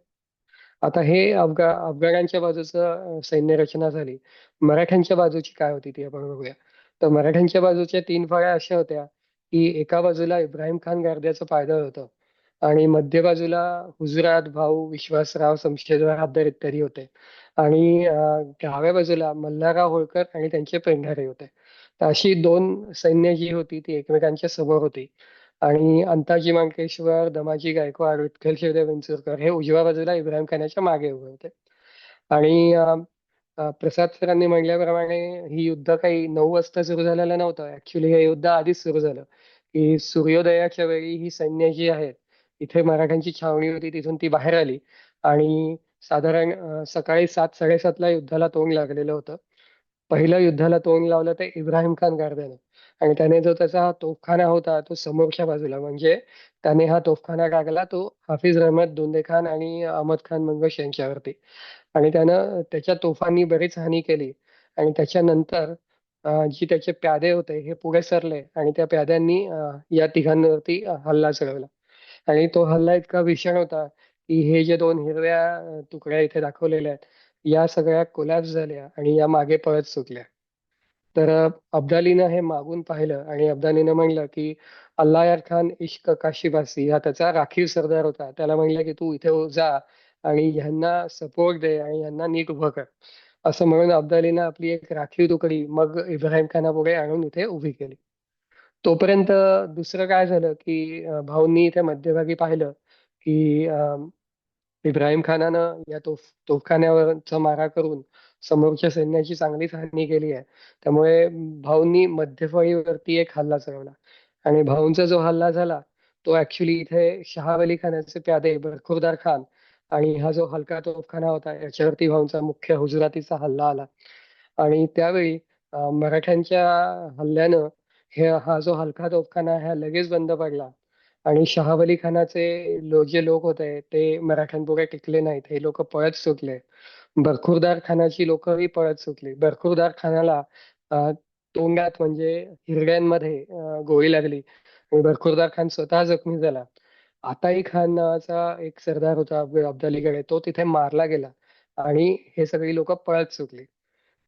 आता हे अफगाणांच्या बाजूचं सैन्य रचना झाली. मराठ्यांच्या बाजूची काय होती ती आपण बघूया. तर मराठ्यांच्या बाजूच्या तीन फळ्या अशा होत्या की एका बाजूला इब्राहिम खान गारद्याचं पायदळ होतं आणि मध्य बाजूला हुजुरात भाऊ विश्वासराव शमशेरराव हादर इत्यादी होते आणि डाव्या बाजूला मल्हारराव होळकर आणि त्यांचे पेंढारे होते. तर अशी दोन सैन्य जी होती ती एकमेकांच्या समोर होती आणि अंताजी मांकेश्वर, दमाजी गायकवाड, विठ्ठल शिवदेव विंचुरकर हे उजव्या बाजूला इब्राहिम खानाच्या मागे उभे होते. आणि प्रसाद सरांनी म्हटल्याप्रमाणे ही युद्ध काही 9 वाजता सुरू झालेलं नव्हतं. ऍक्च्युली हे युद्ध आधीच सुरू झालं की सूर्योदयाच्या वेळी ही सैन्य जी आहेत इथे मराठ्यांची छावणी होती तिथून ती बाहेर आली आणि साधारण सकाळी 7-7:30ला युद्धाला तोंड लागलेलं होतं. पहिलं युद्धाला तोंड लावलं ते इब्राहिम खान गारद्याने आणि त्याने जो त्याचा हा तोफखाना होता तो समोरच्या बाजूला म्हणजे त्याने हा तोफखाना टाकला तो हाफिज रहमत, दुंदे खान आणि अहमद खान मंगेश यांच्यावरती आणि त्यानं त्याच्या तोफांनी बरीच हानी केली आणि त्याच्यानंतर जी त्याचे प्यादे होते हे पुढे सरले आणि त्या प्याद्यांनी या तिघांवरती हल्ला चढवला आणि तो हल्ला इतका भीषण होता की हे जे दोन हिरव्या तुकड्या इथे दाखवलेल्या आहेत या सगळ्या कोलॅप्स झाल्या आणि या मागे पळत सुटल्या. तर अब्दालीनं हे मागून पाहिलं आणि अब्दालीनं म्हणलं की अल्ला यार खान इश्क काशीबासी हा त्याचा राखीव सरदार होता. त्याला म्हणलं की तू इथे जा आणि ह्यांना सपोर्ट दे आणि ह्यांना नीट उभं कर. असं म्हणून अब्दालीनं आपली एक राखीव तुकडी मग इब्राहिम खानापुढे आणून इथे उभी केली. तोपर्यंत दुसरं काय झालं की भाऊंनी इथे मध्यभागी पाहिलं की इब्राहिम खानानं या तोफखान्यावरचा मारा करून समोरच्या सैन्याची चांगलीच हानी केली आहे. त्यामुळे भाऊंनी मध्यफळीवरती एक हल्ला चढवला आणि भाऊंचा जो हल्ला झाला तो ऍक्च्युली इथे शहावली खानाचे प्यादे बरखुरदार खान आणि हा जो हलका तोफखाना होता याच्यावरती भाऊंचा मुख्य हुजुरातीचा हल्ला आला आणि त्यावेळी मराठ्यांच्या हल्ल्यानं हा जो हलका तोफखाना हा लगेच बंद पडला आणि शहावली खानाचे जे लोक होते ते मराठ्यांपुढे टिकले नाहीत. हे लोक पळत सुटले. बरखुरदार खानाची लोकही पळत सुटली. बरखुरदार खानाला अ, तोंडात म्हणजे हिरड्यांमध्ये गोळी लागली आणि बरखुरदार खान स्वतः जखमी झाला. आताई खान नावाचा एक सरदार होता अब्दालीकडे तो तिथे मारला गेला आणि हे सगळी लोक पळत सुटली.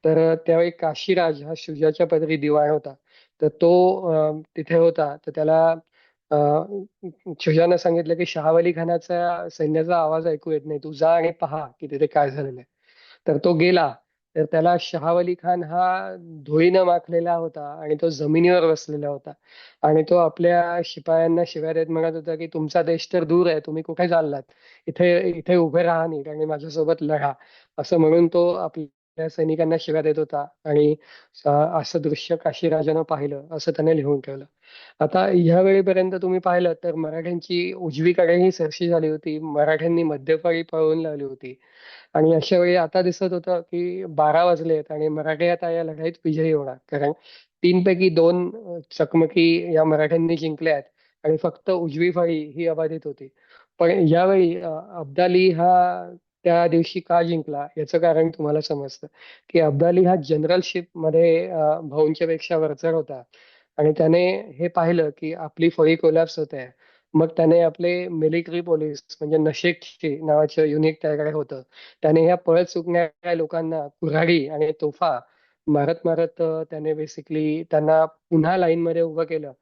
तर त्यावेळी काशीराज हा शुजाच्या पदरी दिवाण होता. तर तो तिथे होता तर त्याला अ, शुजानं सांगितलं की शहावली खानाचा सैन्याचा आवाज ऐकू येत नाही तू जा आणि पहा की तिथे काय झालेलं आहे. तर तो गेला तर त्याला शहावली खान हा धुळीनं माखलेला होता आणि तो जमिनीवर बसलेला होता आणि तो आपल्या शिपायांना शिव्या देत म्हणत होता की तुमचा देश तर दूर आहे तुम्ही कुठे चाललात इथे इथे उभे राहा नीट आणि माझ्यासोबत लढा असं म्हणून तो आपल्या सैनिकांना शिव्या देत होता आणि असं दृश्य काशीराजानं पाहिलं असं त्याने लिहून ठेवलं. आता ह्या वेळेपर्यंत तुम्ही पाहिलं तर मराठ्यांची उजवीकडेही सरशी झाली होती. मराठ्यांनी मध्यफळी पळवून लावली होती आणि अशा वेळी आता दिसत होतं की 12 वाजलेत आणि मराठे आता या लढाईत विजयी होणार कारण 3 पैकी 2 चकमकी या मराठ्यांनी जिंकल्या आहेत आणि फक्त उजवी फळी ही अबाधित होती. पण यावेळी अब्दाली हा त्या दिवशी का जिंकला याचं कारण तुम्हाला समजतं की अब्दाली हा जनरलशिप मध्ये भाऊंच्या पेक्षा वरचढ होता आणि त्याने हे पाहिलं की आपली फळी कोलॅप्स होत आहे. मग त्याने आपले मिलिटरी पोलीस म्हणजे नशेकची नावाचं युनिट त्याकडे होतं. त्याने ह्या पळत सुटणाऱ्या लोकांना कुऱ्हाडी आणि तोफा मारत मारत त्याने बेसिकली त्यांना पुन्हा लाईन मध्ये उभं केलं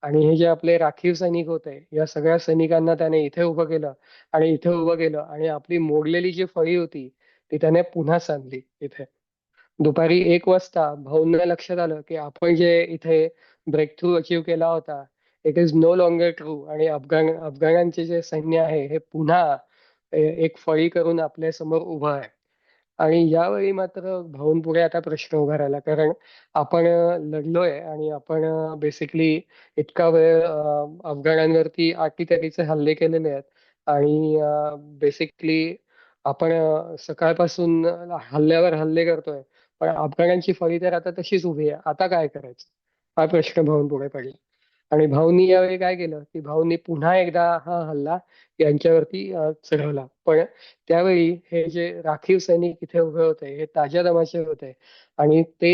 आणि हे जे आपले राखीव सैनिक होते या सगळ्या सैनिकांना त्याने इथे उभं केलं आणि इथे उभं केलं आणि आपली मोडलेली जी फळी होती ती त्याने पुन्हा सांधली इथे. दुपारी 1 वाजता भाऊंना लक्षात आलं की आपण जे इथे ब्रेक थ्रू अचीव केला होता it is no longer true आणि अफगाणांचे जे सैन्य आहे हे पुन्हा एक फळी करून आपल्या समोर उभं आहे. आणि यावेळी मात्र भाऊंपुढे आता प्रश्न उभा राहिला कारण आपण लढलोय आणि आपण बेसिकली इतका वेळ अफगाणांवरती अटीतटीचे हल्ले केलेले आहेत आणि बेसिकली आपण सकाळपासून हल्ल्यावर हल्ले करतोय पण अफगाणांची फळी तर आता तशीच उभी आहे. आता काय करायचं हा प्रश्न भाऊंपुढे पडला. आणि भाऊंनी यावेळी काय केलं की भाऊंनी पुन्हा एकदा हा हल्ला यांच्यावरती चढवला. पण त्यावेळी हे जे राखीव सैनिक इथे उभे होते हे ताज्या दमाचे होते आणि ते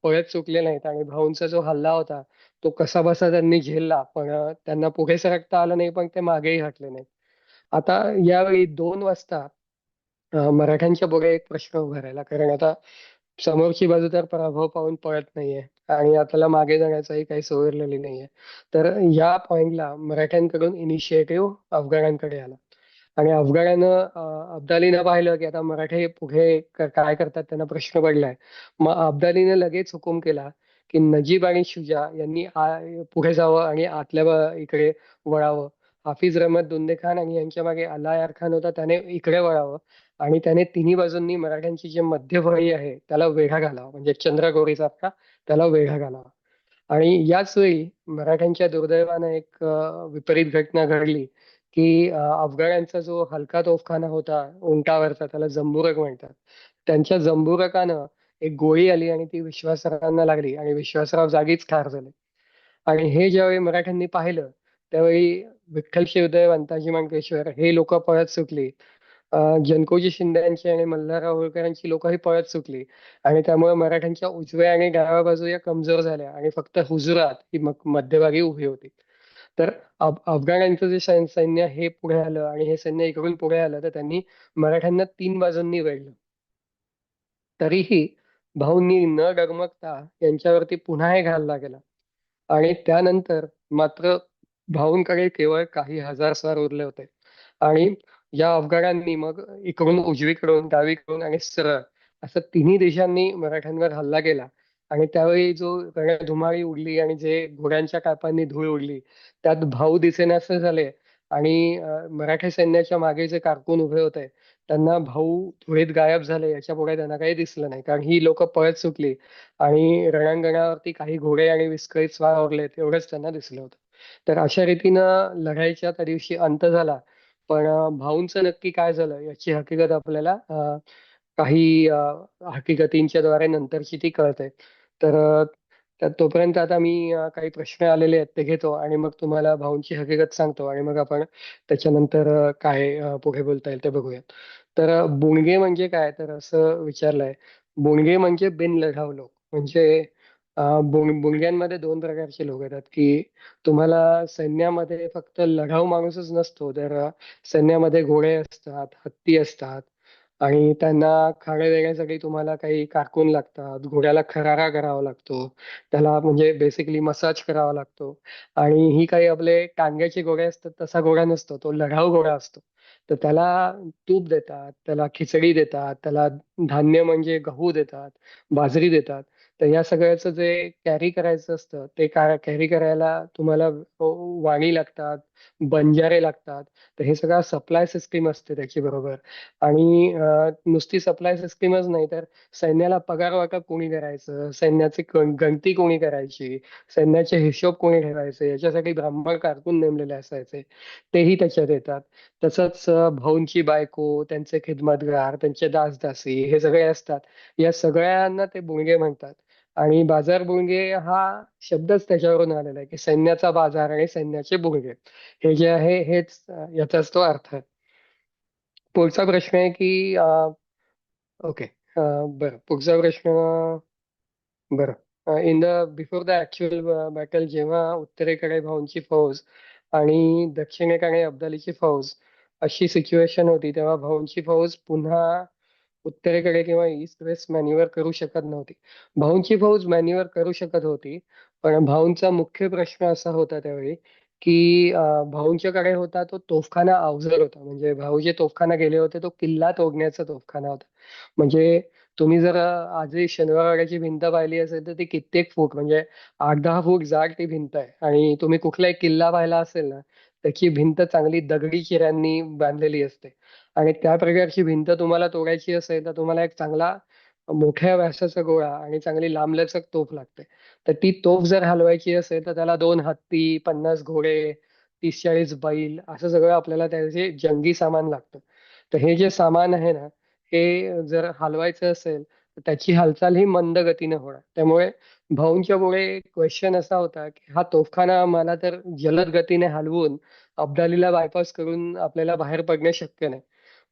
पळत चुकले नाहीत आणि भाऊंचा जो हल्ला होता तो कसाबसा त्यांनी झेलला पण त्यांना पुढे सरकता आलं नाही पण ते मागेही हटले नाहीत. आता यावेळी 2 वाजता मराठ्यांच्या पुढे एक प्रश्न उभा राहिला कारण आता समोरची बाजू तर पराभव पाहून पळत नाहीये आणि आपल्याला मागे जाण्याचाही काही सोय उरलेली नाहीये. तर या पॉइंटला मराठ्यांकडून इनिशिएटिव्ह अफगाणांकडे आला आणि अब्दालीनं पाहिलं की आता मराठे पुढे काय करतात त्यांना प्रश्न पडलाय. मग अब्दालीने लगेच हुकूम केला की नजीब आणि शुजा यांनी पुढे जावं आणि आतल्या इकडे वळावं. हाफिज रहमत दुंदे खान आणि यांच्या मागे अल्ला यार खान होता त्याने इकडे वळावं आणि त्याने तिन्ही बाजूंनी मराठ्यांची जी मध्य फळी आहे त्याला वेढा घालावा म्हणजे चंद्रगौरीसारखा त्याला वेढा घालावा. आणि याच वेळी मराठ्यांच्या दुर्दैवानं एक विपरीत घटना घडली की अफगाण्यांचा जो हलका तोफखाना होता उंटावरचा त्याला जंबुरक म्हणतात. त्यांच्या जंबुरकानं एक गोळी आली आणि ती विश्वासरावांना लागली आणि विश्वासराव जागीच ठार झाले. आणि हे ज्यावेळी मराठ्यांनी पाहिलं त्यावेळी विठ्ठल शिवदेव अंताजी मांकेश्वर हे लोक पळत सुटली. जनकोजी शिंदेची आणि मल्हारराव होळकरांची लोक ही पळत सुटली आणि त्यामुळे मराठ्यांच्या उजव्या आणि डाव्या बाजू या कमजोर झाल्या आणि फक्त हुजुरात ही मध्यभागी उभी होती. तर अफगाणांचं जे सैन्य हे पुढे आलं आणि हे सैन्य इकडून पुढे आलं तर त्यांनी मराठ्यांना 3 बाजूंनी वेढलं. तरीही भाऊंनी न डगमगता यांच्यावरती पुन्हा एक हल्ला केला आणि त्यानंतर मात्र भाऊंकडे केवळ काही हजार स्वार उरले होते आणि या अफगाणांनी मग इकडून उजवीकडून डावीकडून आणि सरळ असं तिन्ही दिशांनी मराठ्यांवर हल्ला केला. आणि त्यावेळी जो रणधुमाळी उडली आणि जे घोड्यांच्या कापांनी धूळ उडली त्यात भाऊ दिसेनासे झाले आणि मराठी सैन्याच्या मागे जे कारकून उभे होते त्यांना भाऊ धुळीत गायब झाले याच्या पुढे त्यांना काही दिसलं नाही कारण ही लोक पळत सुटली आणि रणांगणावरती काही घोडे आणि विस्कळीत स्वार उरले तेवढंच त्यांना दिसलं होतं. तर अशा रीतीनं लढाईच्या त्या दिवशी अंत झाला. पण भाऊंचं नक्की काय झालं याची हकीकत आपल्याला काही हकीकतींच्या द्वारे नंतरची ती कळते. तर तोपर्यंत आता मी काही प्रश्न आलेले आहेत ते घेतो आणि मग तुम्हाला भाऊंची हकीकत सांगतो आणि मग आपण त्याच्यानंतर काय पुढे बोलता येईल ते बघूयात. तर बुणगे म्हणजे काय तर असं विचारलंय. बुणगे म्हणजे बिनलढाऊ लोक म्हणजे बुणग्यांमध्ये 2 प्रकारचे लोक येतात की तुम्हाला सैन्यामध्ये फक्त लढाऊ माणूसच नसतो तर सैन्यामध्ये घोडे असतात हत्ती असतात आणि त्यांना खाणे देण्यासाठी तुम्हाला काही कारकून लागतात. घोड्याला खरारा करावा लागतो त्याला म्हणजे बेसिकली मसाज करावा लागतो. आणि ही काही आपले टांग्याचे घोडे असतात तसा घोडा नसतो तो लढाऊ घोडा असतो. तर त्याला तूप देतात त्याला खिचडी देतात त्याला धान्य म्हणजे गहू देतात बाजरी देतात. तर या सगळ्याचं जे कॅरी करायचं असतं ते कॅरी करायला तुम्हाला वाणी लागतात बंजारे लागतात. तर हे सगळं सप्लाय सिस्टीम असते त्याची बरोबर. आणि नुसती सप्लाय सिस्टीमच नाही तर सैन्याला पगार वाटप कोणी करायचं सैन्याची गणती कोणी करायची सैन्याचे हिशोब कोणी ठेवायचे याच्यासाठी ब्राह्मण कारकून नेमलेले असायचे तेही त्याच्यात येतात. तसंच भाऊंची बायको त्यांचे खिदमतगार त्यांचे दासदासी हे सगळे असतात. या सगळ्यांना ते बुणगे म्हणतात. आणि बाजार बुणगे हा शब्दच त्याच्यावरून आलेला आहे की सैन्याचा बाजार आणि सैन्याचे बुणगे हे जे आहे हेच याचाच तो अर्थ आहे. पुढचा प्रश्न आहे की ओके बरं पुढचा प्रश्न बरं in the before the actual battle जेव्हा उत्तरेकडे भाऊंची फौज आणि दक्षिणेकडे अब्दालीची फौज अशी सिच्युएशन होती तेव्हा भाऊंची फौज पुन्हा उत्तरेकडे किंवा ईस्ट वेस्ट मॅन्युअर करू शकत नव्हती. भाऊंची फौज मॅन्युअर करू शकत होती पण भाऊंचा मुख्य प्रश्न असा होता त्यावेळी की भाऊंच्याकडे होता तो तोफखाना अवजड होता. म्हणजे भाऊ जे तोफखाना गेले होते तो किल्ला तोडण्याचा तोफखाना होता. म्हणजे तुम्ही जर आजही शनिवारवाड्याची भिंत पाहिली असेल तर ती कित्येक फूट म्हणजे 8-10 फूट जाड ती भिंत आहे. आणि तुम्ही कुठलाही किल्ला पाहिला असेल ना त्याची भिंत चांगली दगडी चिऱ्यांनी बांधलेली असते. आणि त्या प्रकारची भिंत तुम्हाला तोडायची असेल तर तुम्हाला एक चांगला मोठ्या व्यासाचा गोळा आणि चांगली लांबलचक तोफ लागते. तर ती तोफ जर हलवायची असेल तर त्याला 2 हत्ती, 50 घोडे, 30-40 बैल असं सगळं आपल्याला त्याचे जंगी सामान लागतं. तर हे जे सामान आहे ना हे जर हलवायचं असेल तर त्याची हालचाल ही मंद गतीने होणार. त्यामुळे भाऊंच्या पुढे क्वेश्चन असा होता की हा तोफखाना मला तर जलद गतीने हलवून अब्दालीला बायपास करून आपल्याला बाहेर पडणे शक्य नाही.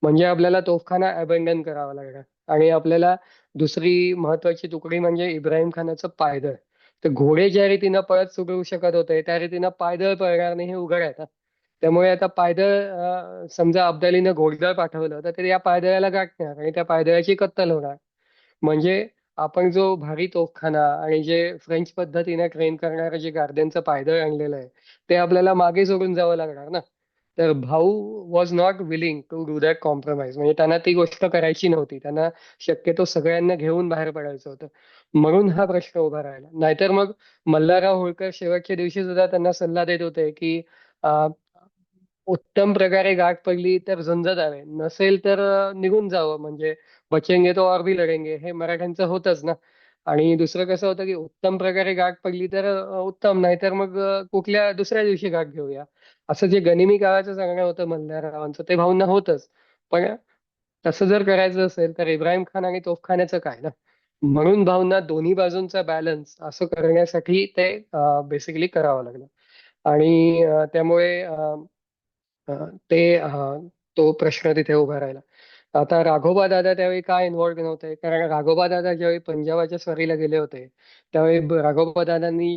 म्हणजे आपल्याला तोफखाना अबेंडन करावा लागणार आणि आपल्याला दुसरी महत्वाची तुकडी म्हणजे इब्राहिम खानाचं पायदळ. तर घोडे ज्या रीतीनं पळत सुटू शकत होते त्या रीतीनं पायदळ पळणार नाही हे उघड आहे ना. त्यामुळे आता पायदळ समजा अब्दालीनं घोडदळ पाठवलं तर ते या पायदळाला गाठणार आणि त्या पायदळाची कत्तल होणार. म्हणजे आपण जो भारी तोफखाना आणि जे फ्रेंच पद्धतीने ट्रेन करणारं जे गार्द्यांचं पायदळ आणलेलं आहे ते आपल्याला मागे सोडून जावं लागणार ना. तर भाऊ was not willing to do that compromise. म्हणजे त्यांना ती गोष्ट करायची नव्हती. त्यांना शक्यतो सगळ्यांना घेऊन बाहेर पडायचं होतं. म्हणून हा प्रश्न उभा राहिला. नाहीतर मग मल्हारराव होळकर शेवटच्या दिवशी सुद्धा त्यांना सल्ला देत होते की अं, उत्तम प्रकारे गाठ पडली तर झुंजत नसेल तर निघून जावं. म्हणजे बचेंगे तो और भी लढेंगे हे मराठ्यांचं होतच ना. आणि दुसरं कसं होतं की उत्तम प्रकारे गाठ पडली तर उत्तम, नाहीतर मग कुठल्या दुसऱ्या दिवशी गाठ घेऊया असं जे गनिमी काळाचं सांगणं होतं मल्हाररावांचं ते भाऊंना होतच. पण तसं जर करायचं असेल तर इब्राहिम खान आणि तोफखान्याचं काय ना. म्हणून भाऊंना दोन्ही बाजूंचा बॅलन्स असं करण्यासाठी ते बेसिकली करावं लागलं. आणि त्यामुळे अ, ते तो प्रश्न तिथे उभा राहिला. आता राघोबा दादा त्यावेळी काय इन्व्हॉल्ड नव्हते कारण राघोबा दादा ज्यावेळी पंजाबाच्या स्वारीला गेले होते त्यावेळी राघोबा दादांनी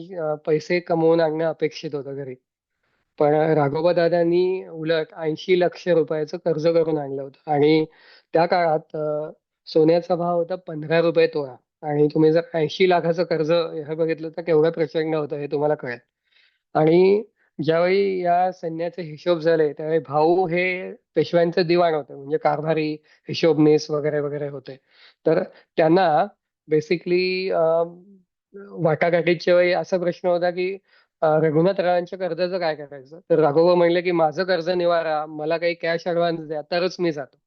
पैसे कमवून आणणं अपेक्षित होतं घरी. पण राघोबा दादांनी उलट 80 लक्ष रुपयाचं कर्ज करून आणलं होतं. आणि त्या काळात सोन्याचा भाव होता 15 रुपये तोळा. आणि तुम्ही जर 80 लाखाचं कर्ज हे बघितलं तर केवढं प्रचंड होतं हे तुम्हाला कळेल. आणि ज्यावेळी या सैन्याचे हिशोब झाले त्यावेळी भाऊ हे पेशव्यांचे दिवाण होते म्हणजे कारभारी, हिशोबनीस वगैरे वगैरे होते. तर त्यांना बेसिकली वाटाघाटीच्या वेळी असा प्रश्न होता की रघुनाथरावांच्या कर्जाचं काय करायचं. तर राघोबा म्हणले की माझं कर्ज निवारा, मला काही कॅश ऍडव्हान्स द्या तरच मी जातो.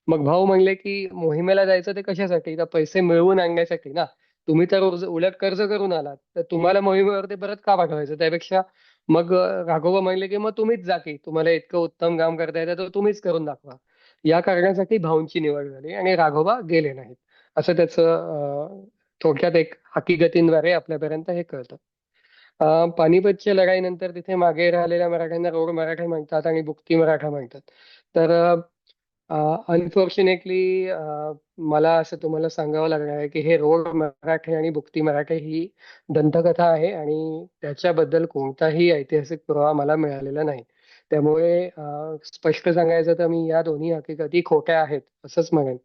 मग भाऊ म्हणले की मोहिमेला जायचं ते कशासाठी, तर पैसे मिळवून आणण्यासाठी ना. तुम्ही तर उलट कर्ज करून आलात तर तुम्हाला मोहिमेवरती परत का पाठवायचं त्यापेक्षा. मग राघोबा म्हणले की मग तुम्हीच जा की तुम्हाला इतकं उत्तम काम करता येतं तर तुम्हीच करून दाखवा. या कारणासाठी भाऊंची निवड झाली आणि राघोबा गेले नाहीत. असं त्याचं थोडक्यात एक हकीकतींद्वारे आपल्यापर्यंत हे कळतं. पानिपतच्या लढाईनंतर तिथे मागे राहिलेल्या मराठ्यांना रोड मराठे म्हणतात आणि बुक्ती मराठा म्हणतात. तर अनफॉर्च्युनेटली मला असं तुम्हाला सांगावं लागणार आहे की हे रोड मराठे आणि बुक्ती मराठे ही दंतकथा आहे आणि त्याच्याबद्दल कोणताही ऐतिहासिक पुरावा मला मिळालेला नाही. त्यामुळे स्पष्ट सांगायचं तर मी या दोन्ही हकीकती खोट्या आहेत असंच म्हणेन.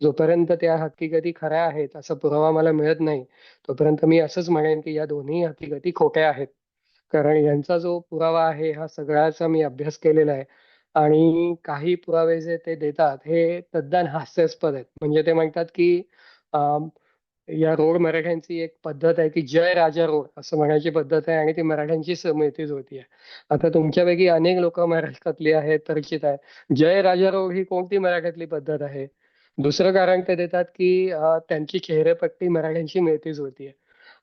जोपर्यंत त्या हकीकती खऱ्या आहेत असा पुरावा मला मिळत नाही तोपर्यंत मी असंच म्हणेन की या दोन्ही हकीकती खोट्या आहेत. कारण यांचा जो पुरावा आहे हा सगळ्याचा मी अभ्यास केलेला आहे. आणि काही पुरावे जे ते देतात हे तद्दान हास्यास्पद आहेत. म्हणजे ते म्हणतात की अं, या रोड मराठ्यांची एक पद्धत आहे की जय राजा रोड असं म्हणायची पद्धत आहे आणि ती मराठ्यांची मिळतीच होती आहे. आता तुमच्यापैकी अनेक लोक महाराष्ट्रातली आहेत परिचित आहे. जय राजा रोड ही कोणती मराठ्यातली पद्धत आहे. दुसरं कारण ते देतात की त्यांची चेहरेपट्टी मराठ्यांची मिळतीच होती.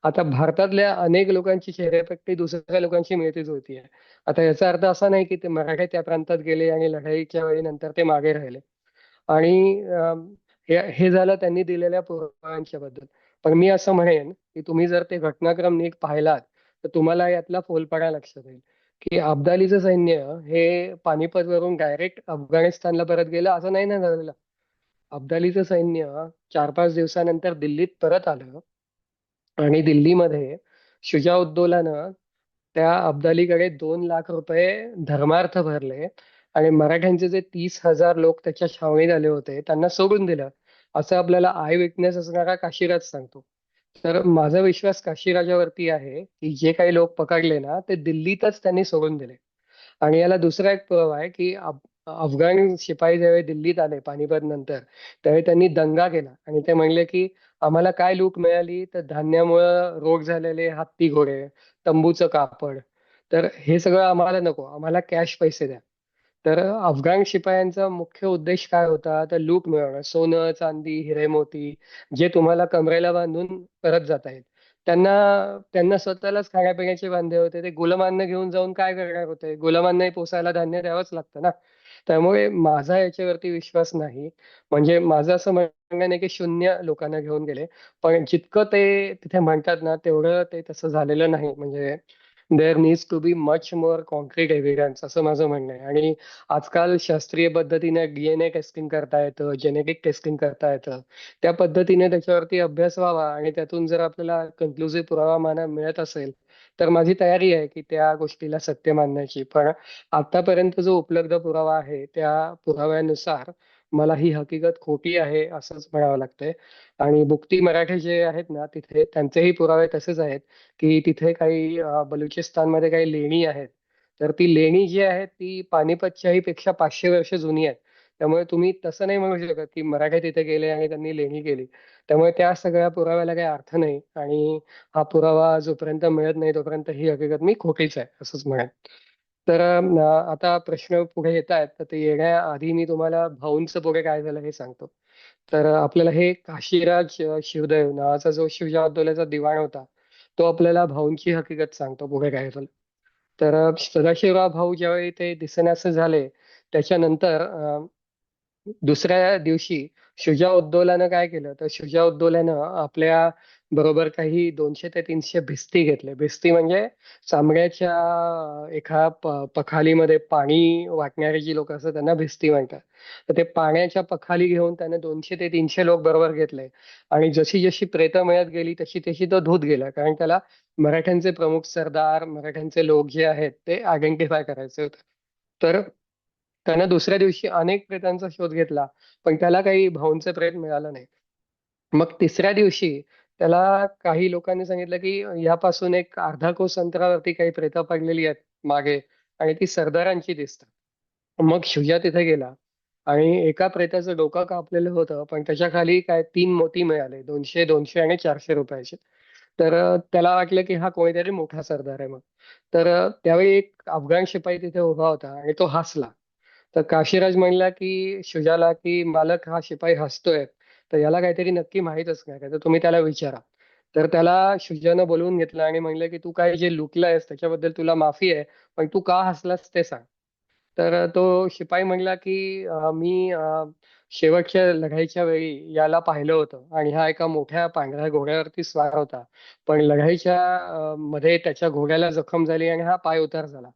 आता भारतातल्या अनेक लोकांची चेहरेपट्टी दुसऱ्या लोकांची मिळतीच होतीये. आता याचा अर्थ असा नाही की ते मराठे त्या प्रांतात गेले आणि लढाईच्या वेळी नंतर ते मागे राहिले. आणि हे झालं त्यांनी दिलेल्या पुराव्यांच्या बद्दल. पण मी असं म्हणेन की तुम्ही जर ते घटनाक्रम नीट पाहिलात तर तुम्हाला यातला फोलपणा लक्षात येईल की अब्दालीचं सैन्य हे पानिपतवरून डायरेक्ट अफगाणिस्तानला परत गेलं असं नाही ना झालेलं. अब्दालीचं सैन्य 4-5 दिवसानंतर दिल्लीत परत आलं आणि दिल्लीमध्ये शुजाउद्दौलानं त्या अब्दालीकडे 2 लाख रुपये धर्मार्थ भरले आणि मराठ्यांचे जे 30,000 लोक त्याच्या छावणीत आले होते त्यांना सोडून दिलं. असं आपल्याला आय विटनेस असणारा काशीराज सांगतो. तर माझा विश्वास काशीराजावरती आहे की जे काही लोक पकडले ना ते दिल्लीतच त्यांनी सोडून दिले. आणि याला दुसरा एक पुरावा आहे की अफगाण शिपाई ज्यावेळी दिल्लीत आले पानिपत नंतर, त्यावेळी त्यांनी दंगा केला आणि ते म्हणले की आम्हाला काय लूट मिळाली तर धान्यामुळं रोग झालेले हत्ती घोडे, तंबूचं कापड, तर हे सगळं आम्हाला नको, आम्हाला कॅश पैसे द्या. तर अफगाण शिपायांचा मुख्य उद्देश काय होता तर लूट मिळवणं, सोनं चांदी हिरे मोती जे तुम्हाला कमरेला बांधून परत जाता येईल. त्यांना त्यांना स्वतःलाच खाण्यापिण्याचे वांदे होते, ते गुलामांना घेऊन जाऊन काय करणार होते, गुलामांनाही पोसायला धान्य द्यावंच लागतं ना. त्यामुळे माझा याच्यावरती विश्वास नाही. म्हणजे माझं असं म्हणणं नाही की शून्य लोकांना घेऊन गेले, पण जितकं ते तिथे म्हणतात ना तेवढं ते तसं झालेलं नाही. म्हणजे there needs to be much more concrete evidence असं माझं म्हणणं आहे. आणि आजकाल शास्त्रीय पद्धतीने डीएनए टेस्टिंग करता येतं, जेनेटिक टेस्टिंग करता येतं. त्या पद्धतीने त्याच्यावरती अभ्यास व्हावा आणि त्यातून जर आपल्याला कन्क्लुसिव्ह पुरावा मिळत असेल तर माझी तयारी आहे की त्या गोष्टीला सत्य मानण्याची. पण आतापर्यंत जो उपलब्ध पुरावा आहे त्या पुराव्यानुसार मला ही हकीकत खोटी आहे असंच म्हणावं लागतंय. आणि बुक्ती मराठे जे आहेत ना तिथे त्यांचेही पुरावे तसेच आहेत की तिथे काही बलुचिस्तानमध्ये काही लेणी आहेत. तर ती लेणी जी आहे ती पानिपतच्याही पेक्षा 500 वर्ष जुनी आहे. त्यामुळे तुम्ही तसं नाही म्हणू शकत की मराठे तिथे गेले आणि त्यांनी लेणी केली. त्यामुळे त्या सगळ्या पुराव्याला काही अर्थ नाही. आणि हा पुरावा जोपर्यंत मिळत नाही तोपर्यंत ही हकीकत मी खोटीच आहे असंच म्हणेन. तर आता प्रश्न पुढे येत आहेत तर ते येण्याआधी मी तुम्हाला भाऊंचं पुढे काय झालं हे सांगतो. तर आपल्याला हे काशीराज शिवदेव नावाचा जो शिवजावद्दोल्याचा दिवाण होता तो आपल्याला भाऊंची हकीकत सांगतो पुढे काय झालं. तर सदाशिवराव भाऊ ज्यावेळी ते दिसेनासे झाले त्याच्यानंतर दुसऱ्या दिवशी शुजाउद्दौलानं काय केलं तर शुजाउद्दौल्यानं आपल्या बरोबर काही 200 ते 300 भिस्ती घेतले. भिस्ती म्हणजे चांबड्याच्या एका पखालीमध्ये पाणी वाटणारे जी लोक असतात त्यांना भिस्ती म्हणतात. तर ते पाण्याच्या पखाली घेऊन त्याने 200 ते 300 लोक बरोबर घेतले. आणि जशी जशी प्रेतं मिळत गेली तशी तशी तो धूत गेला, कारण त्याला मराठ्यांचे प्रमुख सरदार मराठ्यांचे लोक जे आहेत ते आयडेंटिफाय करायचे होते. तर त्यानं दुसऱ्या दिवशी अनेक प्रेतांचा शोध घेतला पण त्याला काही भाऊंचं प्रेत मिळालं नाही. मग तिसऱ्या दिवशी त्याला काही लोकांनी सांगितलं की यापासून एक अर्धा कोस अंतरावरती काही प्रेतं पडलेली आहेत मागे आणि ती सरदारांची दिसतात. मग शुजा तिथे गेला आणि एका प्रेताचं डोकं कापलेलं होतं पण त्याच्या खाली काय 3 मोती मिळाले, 200 200 आणि 400 रुपयाचे. तर त्याला वाटलं की हा कोणीतरी मोठा सरदार आहे मग. तर त्यावेळी एक अफगाण शिपाई तिथे उभा होता आणि तो हसला. तर काशीराज म्हणला की शुजाला की मालक हा शिपाई हसतोय तर याला काहीतरी नक्की माहित असणार आहे तर तुम्ही त्याला विचारा. तर त्याला शुजानं बोलवून घेतलं आणि म्हणलं की तू काय जे लुटलंयस त्याच्याबद्दल तुला माफी आहे पण तू का हसलास ते सांग. तर तो शिपाई म्हणला की मी शेवटच्या लढाईच्या वेळी याला पाहिलं होतं आणि हा एका मोठ्या पांढऱ्या घोड्यावरती स्वार होता. पण लढाईच्या मध्ये त्याच्या घोड्याला जखम झाली आणि हा पाय उतार झाला.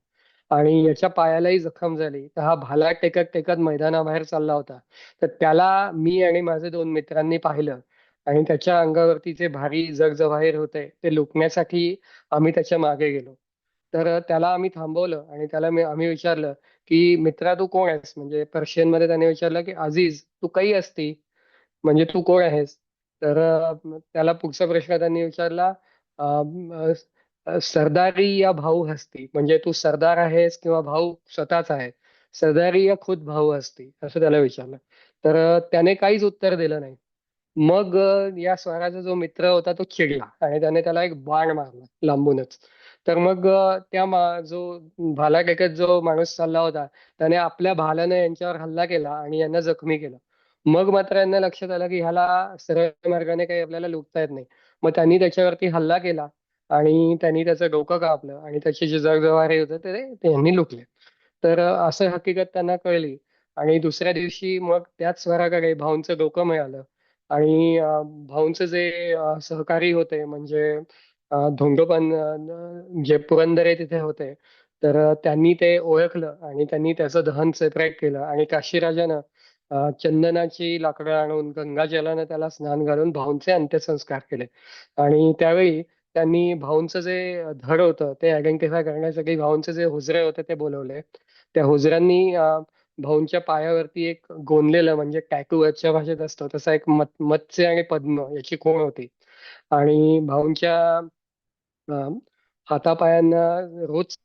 आणि याच्या पायालाही जखम झाली तर हा भाला टेकत टेकत मैदानाबाहेर चालला होता. तर त्याला मी आणि माझे 2 मित्रांनी पाहिलं आणि त्याच्या अंगावरती जे भारी जगजवाहीर होते ते लुटण्यासाठी आम्ही त्याच्या मागे गेलो. तर त्याला आम्ही थांबवलं आणि आम्ही विचारलं की मित्रा तू कोण आहेस, म्हणजे पर्शियन मध्ये त्याने विचारलं की अजीज तू काही असती, म्हणजे तू कोण आहेस. तर त्याला पुढचा प्रश्न त्यांनी विचारला सरदारी या भाऊ हसती, म्हणजे तू सरदार आहेस किंवा भाऊ स्वतःच आहे, सरदारी या खुद भाऊ हसती असं त्याला विचारलं. तर त्याने काहीच उत्तर दिलं नाही. मग या स्वाराचा जो मित्र होता तो चिडला आणि त्याने त्याला एक बाण मारला लांबूनच. तर मग जो भाला टेकत जो माणूस चालला होता त्याने आपल्या भाल्याने यांच्यावर हल्ला केला आणि यांना जखमी केलं. मग मात्र यांना लक्षात आलं की ह्याला सरळ मार्गाने काही आपल्याला लुटता येत नाही. मग त्यांनी त्याच्यावरती हल्ला केला आणि त्यांनी त्याचं डोकं कापलं आणि त्याचे जे जगजवारे होते ते यांनी लुटले. तर असं हकीकत त्यांना कळली. आणि दुसऱ्या दिवशी मग त्याच स्वराकडे भाऊंचं डोकं मिळालं. आणि भाऊंचे जे सहकारी होते म्हणजे धोंडोपंत जे पुरंदरे तिथे होते तर त्यांनी ते ओळखलं आणि त्यांनी त्याचं दहन सेपरेट केलं आणि काशीराजानं चंदनाची लाकडं आणून गंगाजलानं त्याला स्नान घालून भाऊंचे अंत्यसंस्कार केले. आणि त्यावेळी त्यांनी भाऊंचं जे धड होतं ते आयडेंटिफाय करण्यासाठी भाऊंचे जे हुजरे होते ते बोलवले. त्या हुजऱ्यांनी भाऊंच्या पायावरती एक गोंदलेलं म्हणजे टॅटू आजच्या भाषेत असतो तसा एक मत्स्य आणि पद्म याची खूण होती. आणि भाऊंच्या अं, हातापायांना रोज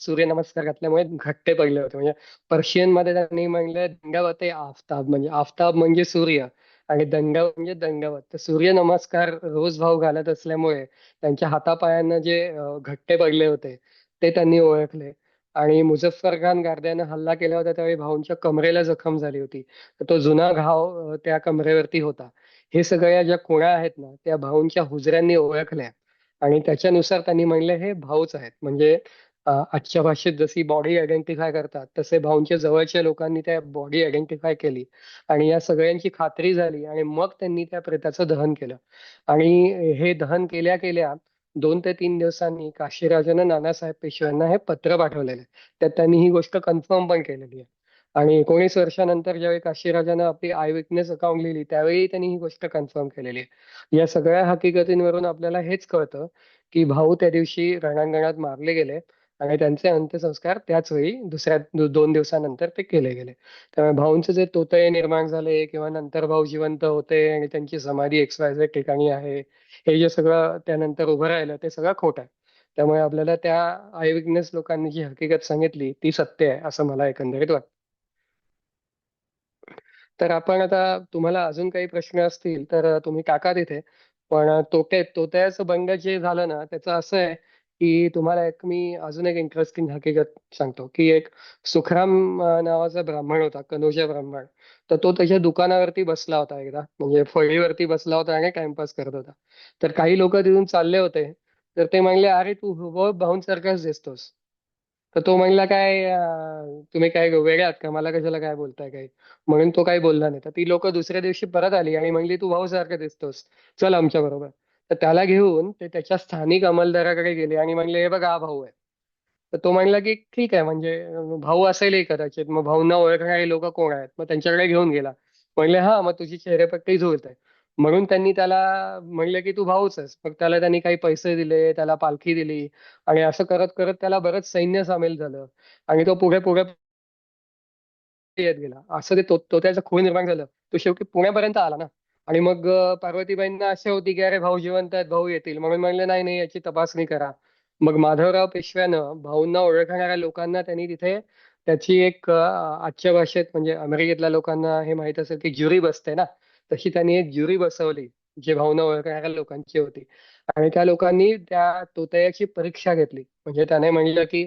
सूर्यनमस्कार घातल्यामुळे घट्टे पडले होते. म्हणजे पर्शियन मध्ये त्यांनी म्हणलं दंडवत आफताब, म्हणजे आफताब म्हणजे सूर्य आणि दंडवत म्हणजे दंडवत. तर सूर्य नमस्कार रोज भाऊ घालत असल्यामुळे त्यांच्या हातापायांना जे घट्टे पडले होते ते त्यांनी ओळखले. आणि मुझफ्फर खान गारद्यानं हल्ला केला होता त्यावेळी भाऊंच्या कमरेला जखम झाली होती. तर तो जुना घाव त्या कमरेवरती होता. हे सगळ्या ज्या खुणा आहेत ना त्या भाऊंच्या हुजऱ्यांनी ओळखल्या आणि त्याच्यानुसार त्यांनी म्हणले हे भाऊच आहेत. म्हणजे आजच्या भाषेत जशी बॉडी आयडेंटिफाय करतात तसे भाऊंच्या जवळच्या लोकांनी त्या बॉडी आयडेंटिफाय केली आणि या सगळ्यांची खात्री झाली आणि मग त्यांनी त्या प्रेताचं दहन केलं. आणि हे दहन केल्या केल्या 2 ते 3 दिवसांनी काशीराजानं नानासाहेब पेशव्यांना हे पत्र पाठवलेलं आहे. त्यात त्यांनी ही गोष्ट कन्फर्म पण केलेली आहे. आणि 19 वर्षानंतर ज्यावेळी काशीराजानं आपली आय विटनेस अकाउंट लिहिली त्यावेळी त्यांनी ही गोष्ट कन्फर्म केलेली आहे. या सगळ्या हकीकतींवरून आपल्याला हेच कळतं की भाऊ त्या दिवशी रणांगणात मारले गेले आणि त्यांचे अंत्यसंस्कार त्याच वेळी 2 दिवसानंतर ते केले गेले. त्यामुळे भाऊंचे जे तोतये निर्माण झाले किंवा नंतर भाऊ जिवंत होते आणि त्यांची समाधी XYZ ठिकाणी आहे, हे जे सगळं त्यानंतर उभं राहिलं ते सगळं खोटं आहे. त्यामुळे आपल्याला त्या आय विटनेस लोकांनी जी हकीकत सांगितली ती सत्य आहे असं मला एकंदरीत वाटतं. तर आपण आता तुम्हाला अजून काही प्रश्न असतील तर तुम्ही टाका तिथे. पण तोत्याचं बंड जे झालं ना त्याचं असं आहे की तुम्हाला मी अजून एक इंटरेस्टिंग हकीकत सांगतो की एक सुखराम नावाचा ब्राह्मण होता, कनोजा ब्राह्मण. तर तो त्याच्या दुकानावरती बसला होता एकदा, म्हणजे फळीवरती बसला होता आणि टाइमपास करत होता. तर काही लोक तिथून चालले होते. तर ते म्हणले अरे तू भाऊंसारखाच दिसतोस. तर तो म्हणला काय तुम्ही काय वेगळे आहात का, मला कशाला काय बोलताय काही. म्हणून तो काही बोलला नाही. तर ती लोक दुसऱ्या दिवशी परत आली आणि म्हणली तू भाऊ सारखं दिसतोस, चल आमच्या बरोबर. तर त्याला घेऊन ते त्याच्या स्थानिक अंमलदाराकडे गेले आणि म्हणले हे बघा हा भाऊ आहे. तर तो म्हणला की ठीक आहे, म्हणजे भाऊ असेलही कदाचित, मग भाऊंना ओळखणारे लोक कोण आहेत, मग त्यांच्याकडे घेऊन गेला. म्हणले हा मग तुझी चेहरेपट्टी जुळत आहे. म्हणून त्यांनी त्याला म्हणले की तू भाऊच आहेस. मग त्याला त्यांनी काही पैसे दिले, त्याला पालखी दिली आणि असं करत करत त्याला बरंच सैन्य सामील झालं आणि तो पुढे पुढे येत गेला. असं ते तोत्याचं खूळ निर्माण झालं. तो शेवटी पुण्यापर्यंत आला ना. आणि मग पार्वतीबाईंना अशा होती की अरे भाऊ जिवंत आहेत, भाऊ येतील, म्हणून म्हणले नाही नाही याची तपासणी करा. मग माधवराव पेशव्यानं भाऊंना ओळखणाऱ्या लोकांना त्यांनी तिथे त्याची एक आजच्या भाषेत म्हणजे अमेरिकेतल्या लोकांना हे माहित असेल की ज्युरी बसते ना, तशी त्यांनी एक ज्युरी बसवली जे भाऊंना ओळखणाऱ्या लोकांची होती. आणि त्या लोकांनी त्या तोतयाची परीक्षा घेतली. म्हणजे त्याने म्हणलं की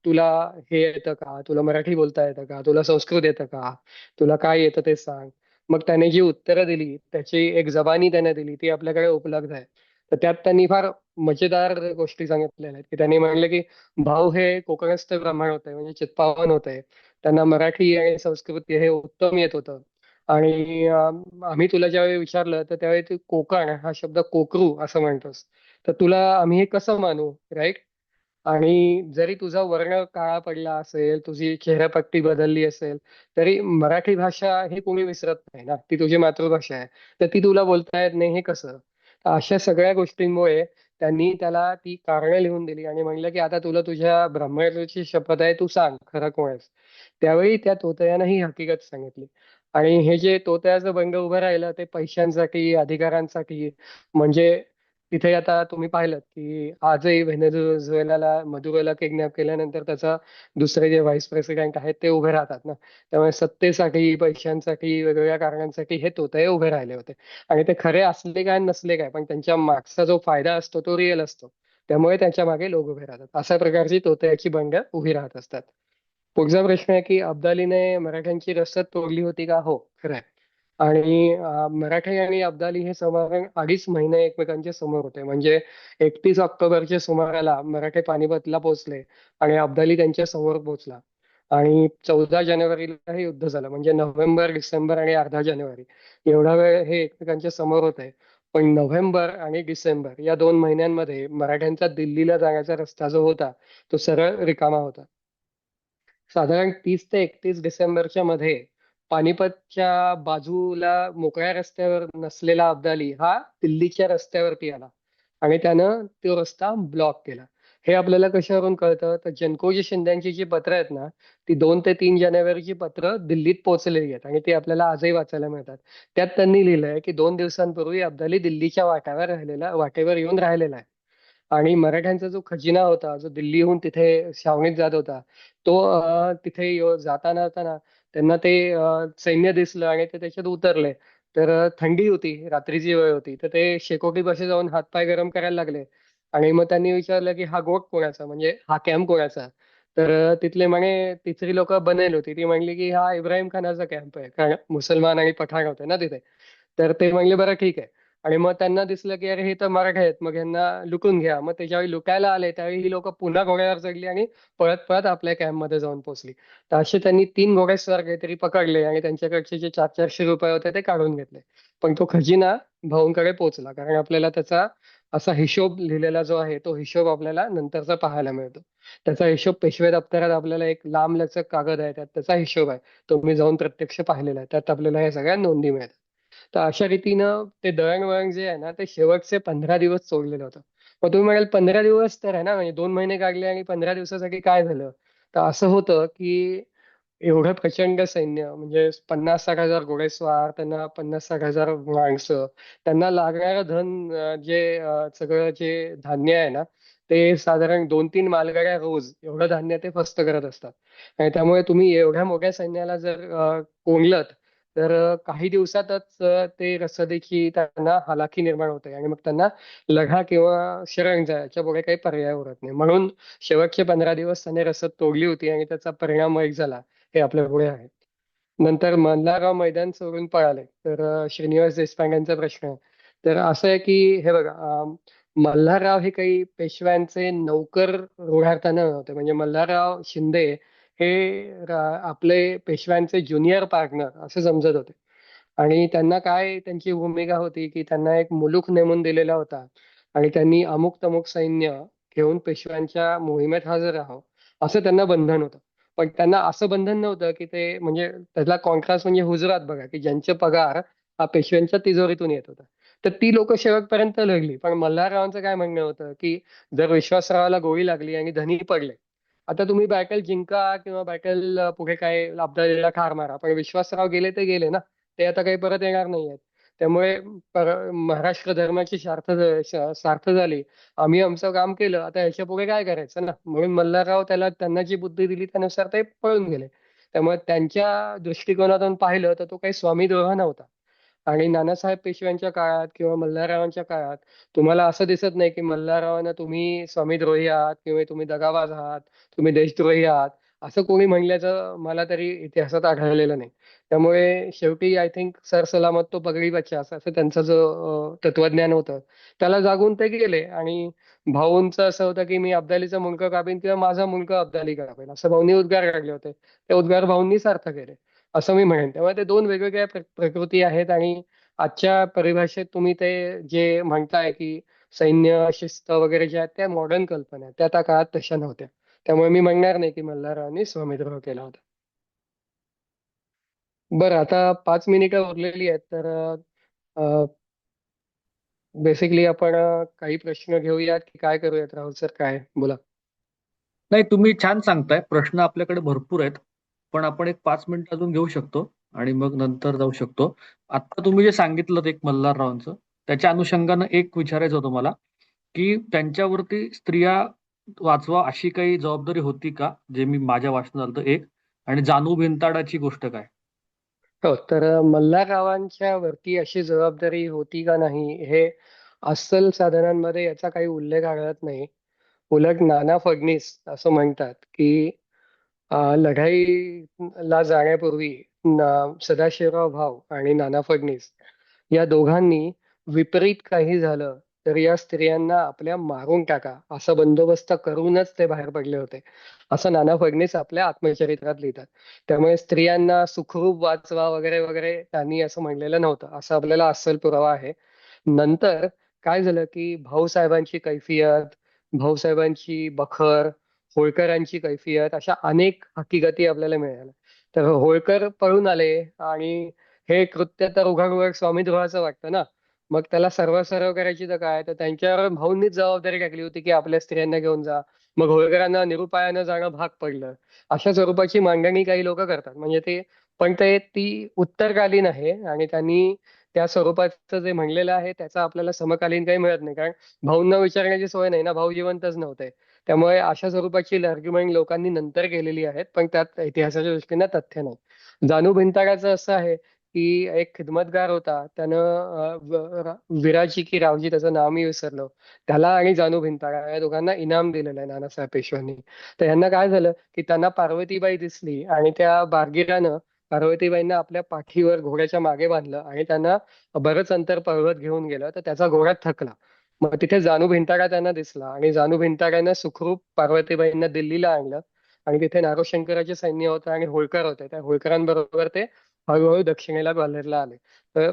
तुला हे येतं का, तुला मराठी बोलता येतं का, तुला संस्कृत येतं का, तुला काय येतं ते सांग. मग त्याने जी उत्तरं दिली त्याची एक जबानी त्याने दिली ती आपल्याकडे उपलब्ध आहे. तर त्यात त्यांनी फार मजेदार गोष्टी सांगितलेल्या आहेत की त्यांनी म्हणले की भाऊ हे कोकणस्थ ब्राह्मण होते, म्हणजे चित्पावन होते. त्यांना मराठी आणि संस्कृत हे उत्तम येत होतं. आणि आम्ही तुला ज्यावेळी विचारलं तर त्यावेळी तू कोकण हा शब्द कोकरू असं म्हणतोस. तर तुला आम्ही हे कसं मानू, राईट? आणि जरी तुझा वर्ण काळा पडला असेल, तुझी चेहऱ्यापट्टी बदलली असेल, तरी मराठी भाषा ही कोणी विसरत नाही ना, ती तुझी मातृभाषा आहे. तर ती तुला बोलता येत नाही हे कसं? तर अशा सगळ्या गोष्टींमुळे त्यांनी त्याला ती कारणं लिहून दिली आणि म्हणलं की आता तुला तुझ्या ब्रह्मचर्याची शपथ आहे, तू सांग खरं कोण आहेस. त्यावेळी त्या तोतयानं ही हकीकत सांगितली. आणि हे जे तोतयाचं बंड उभं राहिलं ते पैशांसाठी, अधिकारांसाठी. म्हणजे तिथे आता तुम्ही पाहिलं की आजही व्हेनेझुएलाला मदुरोला किडनॅप केल्यानंतर त्याचा दुसरे जे व्हाईस प्रेसिडेंट आहेत ते उभे राहतात ना. त्यामुळे सत्तेसाठी, पैशांसाठी, वेगवेगळ्या कारणांसाठी हे तोतये उभे राहिले होते. आणि ते खरे असले काय नसले काय, पण त्यांच्या मागचा जो फायदा असतो तो रिअल असतो. त्यामुळे त्यांच्या मागे लोक उभे राहतात. अशा प्रकारची तोतयाची बंड उभी राहत असतात. पुढचा प्रश्न आहे की अब्दालीने मराठ्यांची रसद तोडली होती का? हो, खरं आहे. आणि मराठे आणि अब्दाली हे समाधान 2.5 महिने एकमेकांच्या समोर होते. म्हणजे 31 ऑक्टोबरच्या सुमाराला मराठे पानिपतला पोहोचले आणि अब्दाली त्यांच्या समोर पोहोचला. आणि 14 जानेवारीला हे युद्ध झालं. म्हणजे नोव्हेंबर, डिसेंबर आणि अर्धा जानेवारी एवढा वेळ हे एकमेकांच्या समोर होते. पण नोव्हेंबर आणि डिसेंबर या 2 महिन्यांमध्ये मराठ्यांचा दिल्लीला जाण्याचा रस्ता जो होता तो सरळ रिकामा होता. साधारण 30 ते 31 डिसेंबरच्या मध्ये पानिपतच्या बाजूला मोकळ्या रस्त्यावर नसलेला अब्दाली हा दिल्लीच्या रस्त्यावरती आला आणि त्यानं तो रस्ता ब्लॉक केला. हे आपल्याला कशावरून कळतं, तर जनकोजी शिंद्यांची जी पत्र आहेत ना, ती 2 ते 3 जानेवारीची पत्र दिल्लीत पोहोचलेली आहेत आणि ती आपल्याला आजही वाचायला मिळतात. त्यात त्यांनी लिहिलंय की 2 दिवसांपूर्वी अब्दाली दिल्लीच्या वाटेवर येऊन राहिलेला आहे. आणि मराठ्यांचा जो खजिना होता, जो दिल्लीहून तिथे छावणीत जात होता, तो तिथे जाताना त्यांना ते सैन्य दिसलं आणि ते त्याच्यात उतरले. तर थंडी होती, रात्रीची वेळ होती, तर ते शेकोटीपाशी जाऊन हातपाय गरम करायला लागले. आणि मग त्यांनी विचारलं की हा गोठ कोणाचा, म्हणजे हा कॅम्प कोणाचा. तर तिथले म्हणे तिथली लोक बनेल होती, ती म्हणली की हा इब्राहिम खानाचा कॅम्प आहे, कारण मुसलमान आणि पठाण होते ना तिथे. तर ते म्हणले बरं ठीक आहे. आणि मग त्यांना दिसलं की अरे हे तर मराठे आहेत, मग यांना लुटून घ्या. मग ते ज्यावेळी लुटायला आले त्यावेळी ही लोक पुन्हा घोड्यावर चढली आणि पळत पळत आपल्या कॅम्पमध्ये जाऊन पोहोचली. तर असे त्यांनी 3 घोडेस्वार काहीतरी पकडले आणि त्यांच्याकडचे जे 400-400 रुपये होते ते काढून घेतले. पण तो खजिना भाऊंकडे पोहोचला, कारण आपल्याला त्याचा असा हिशोब लिहिलेला जो आहे तो हिशोब आपल्याला नंतरचा पाहायला मिळतो. त्याचा हिशोब पेशवे दप्तरात आपल्याला एक लांबलचक कागद आहे, त्यात त्याचा हिशोब आहे. तो मी जाऊन प्रत्यक्ष पाहिलेला आहे, त्यात आपल्याला हे सगळ्या नोंदी मिळतात. तर अशा रीतीनं ते दळणवळण जे आहे ना, ते शेवटचे 15 दिवस चोळलेलं होतं. मग तुम्ही म्हणाल 15 दिवस तर आहे ना, म्हणजे 2 महिने काढले आणि 15 दिवसासाठी काय झालं. तर असं होतं की एवढं प्रचंड सैन्य, म्हणजे 50-60 हजार घोडेस्वार, त्यांना 50-60 हजार माणसं, त्यांना लागणारं धन, सगळं जे धान्य आहे ना, ते साधारण 2-3 मालगाड्या रोज एवढं धान्य ते फस्त करत असतात. आणि त्यामुळे तुम्ही एवढ्या मोठ्या सैन्याला जर कोंडलत, तर काही दिवसातच ते रसदीची त्यांना हालाकी निर्माण होते आणि मग त्यांना लढा किंवा शरण जायच्या पुढे काही पर्याय उरत नाही. म्हणून शेवटचे 15 दिवस त्याने रसद तोडली होती आणि त्याचा परिणाम एक झाला, हे आपल्या पुढे आहे. नंतर मल्हारराव मैदान सोडून पळाले, तर श्रीनिवास देशपांडेंचा प्रश्न आहे. तर असं आहे की हे बघा, मल्हारराव हे काही पेशव्यांचे नौकर रूढार्थानं नव्हते. म्हणजे मल्हारराव शिंदे हे आपले पेशव्यांचे ज्युनियर पार्टनर असे समजत होते. आणि त्यांना काय त्यांची भूमिका होती की त्यांना एक मुलूक नेमून दिलेला होता आणि त्यांनी अमुक तमुक सैन्य घेऊन पेशव्यांच्या मोहिमेत हजर राहावं, असं त्यांना बंधन होतं. पण त्यांना असं बंधन नव्हतं की ते, म्हणजे त्याला कॉन्ट्रास्ट म्हणजे हुजरात बघा, की ज्यांचे पगार हा पेशव्यांच्या तिजोरीतून येत होता. तर ती लोक शेवटपर्यंत लढली. पण मल्हाररावांचं काय म्हणणं होतं की जर विश्वासरावाला गोळी लागली आणि धनी पडले, आता तुम्ही बॅटल जिंका किंवा बॅटल पुढे काय अब्दालीला ठार मारा, पण विश्वासराव गेले ते गेले ना, ते आता काही परत येणार नाहीयेत. त्यामुळे महाराष्ट्र धर्माची सार्थ झाली. आम्ही आमचं काम केलं, आता ह्याच्या पुढे काय करायचं ना. म्हणून मल्हारराव त्यांना जी बुद्धी दिली त्यानुसार ते पळून गेले. त्यामुळे त्यांच्या दृष्टिकोनातून पाहिलं तर तो काही स्वामीद्रोह नव्हता. आणि नानासाहेब पेशव्यांच्या काळात किंवा मल्हाररावांच्या काळात तुम्हाला असं दिसत नाही की मल्हाररावांना तुम्ही स्वामीद्रोही आहात किंवा तुम्ही दगाबाज आहात, तुम्ही देशद्रोही आहात, असं कोणी म्हणल्याचं मला तरी इतिहासात आढळलेलं नाही. त्यामुळे शेवटी आय थिंक सर सलामत तो पगडी बच्चा, असं त्यांचं जो तत्वज्ञान होतं, त्याला जागून ते गेले. आणि भाऊंचं असं होतं की मी अब्दालीचा मुलगा कापीन किंवा माझा मुलगा अब्दाली कापेल, असं भाऊंनी उद्गार काढले होते. ते उद्गार भाऊंनी सार्थ केले, असं मी म्हणेन. त्यामुळे ते दोन वेगवेगळ्या प्रकृती आहेत. आणि आजच्या परिभाषेत तुम्ही ते जे म्हणताय की सैन्य शिस्त वगैरे ज्या आहेत त्या मॉडर्न कल्पना आहेत, त्या काळात तशा नव्हत्या. त्यामुळे मी म्हणणार नाही की मल्हाररावांनी स्वामीद्रोह केला होता. बरं, आता 5 मिनिटं उरलेली आहेत, तर बेसिकली आपण काही प्रश्न घेऊयात की काय करूयात, राहुल सर काय बोला. नाही, तुम्ही छान सांगताय. प्रश्न आपल्याकडे भरपूर आहेत, पण आपण एक 5 मिनिट अजून घेऊ शकतो आणि मग नंतर जाऊ शकतो. आता तुम्ही जे सांगितलं एक मल्हाररावांचं, त्याच्या अनुषंगानं एक विचारायचं होतं मला, की त्यांच्यावरती स्त्रिया वाचवा अशी काही जबाबदारी होती का, जे मी माझ्या वाचनात आलं होतं एक. आणि जानू भिंताडाची गोष्ट काय? हो, तर मल्हाररावांच्या वरती अशी जबाबदारी होती का नाही, हे अस्सल साधनांमध्ये याचा काही उल्लेख आढळत नाही. उलट नाना फडणीस असं म्हणतात की लढाईला जाण्यापूर्वी सदाशिवराव भाऊ आणि नाना फडणीस या दोघांनी विपरीत काही झालं तर या स्त्रियांना आपल्या मारून टाका, असा बंदोबस्त करूनच ते बाहेर पडले होते, असं नाना फडणीस आपल्या आत्मचरित्रात लिहितात. त्यामुळे स्त्रियांना सुखरूप वाचवा वगैरे वगैरे त्यांनी असं म्हणलेलं नव्हतं, असं आपल्याला अस्सल पुरावा आहे. नंतर काय झालं की भाऊसाहेबांची कैफियत, भाऊसाहेबांची बखर, होळकरांची कैफियत, अशा अनेक हकीकती आपल्याला मिळाल्या. तर होळकर पळून आले आणि हे कृत्य तर उघड स्वामीद्रोहाचं वाटतं ना. मग त्याला सर्व करायची तर काय, तर त्यांच्यावर भाऊंनीच जबाबदारी टाकली होती की आपल्या स्त्रियांना घेऊन जा. मग होळकरांना निरुपायानं जाणं भाग पडलं. अशा स्वरूपाची मांडणी काही लोक करतात. म्हणजे ते, पण ते ती उत्तरकालीन आहे आणि त्यांनी त्या स्वरूपाचं जे म्हणलेलं आहे त्याचा आपल्याला समकालीन काही मिळत नाही. कारण भाऊंना विचारण्याची सोय नाही ना, भाऊ जिवंतच नव्हते. त्यामुळे अशा स्वरूपाची आर्ग्युमेंट लोकांनी नंतर केलेली आहेत, पण त्यात इतिहासाच्या दृष्टीने तथ्य नाही. जानू भिंताडाचं असं आहे की एक खिदमतगार होता, त्यानं विराजी की रावजी, त्याचं नाव मी विसरलो, त्याला आणि जानू भिंताडा या दोघांना इनाम दिलेलं आहे नानासाहेब पेशव्यांनी. तर यांना काय झालं की त्यांना पार्वतीबाई दिसली आणि त्या बारगिरानं पार्वतीबाईंना आपल्या पाठीवर घोड्याच्या मागे बांधलं आणि त्यांना बरंच अंतर पळवत घेऊन गेलं, तर त्याचा घोडा थकला. मग तिथे जानू भिंताडा त्यांना दिसला आणि जानू भिंताडानं सुखरूप पार्वतीबाईंना दिल्लीला आणलं. आणि तिथे नारोशंकराचे सैन्य होतं आणि होळकर होते, त्या होळकरांबरोबर ते हळूहळू दक्षिणेला ग्वाल्हेरला आले. तर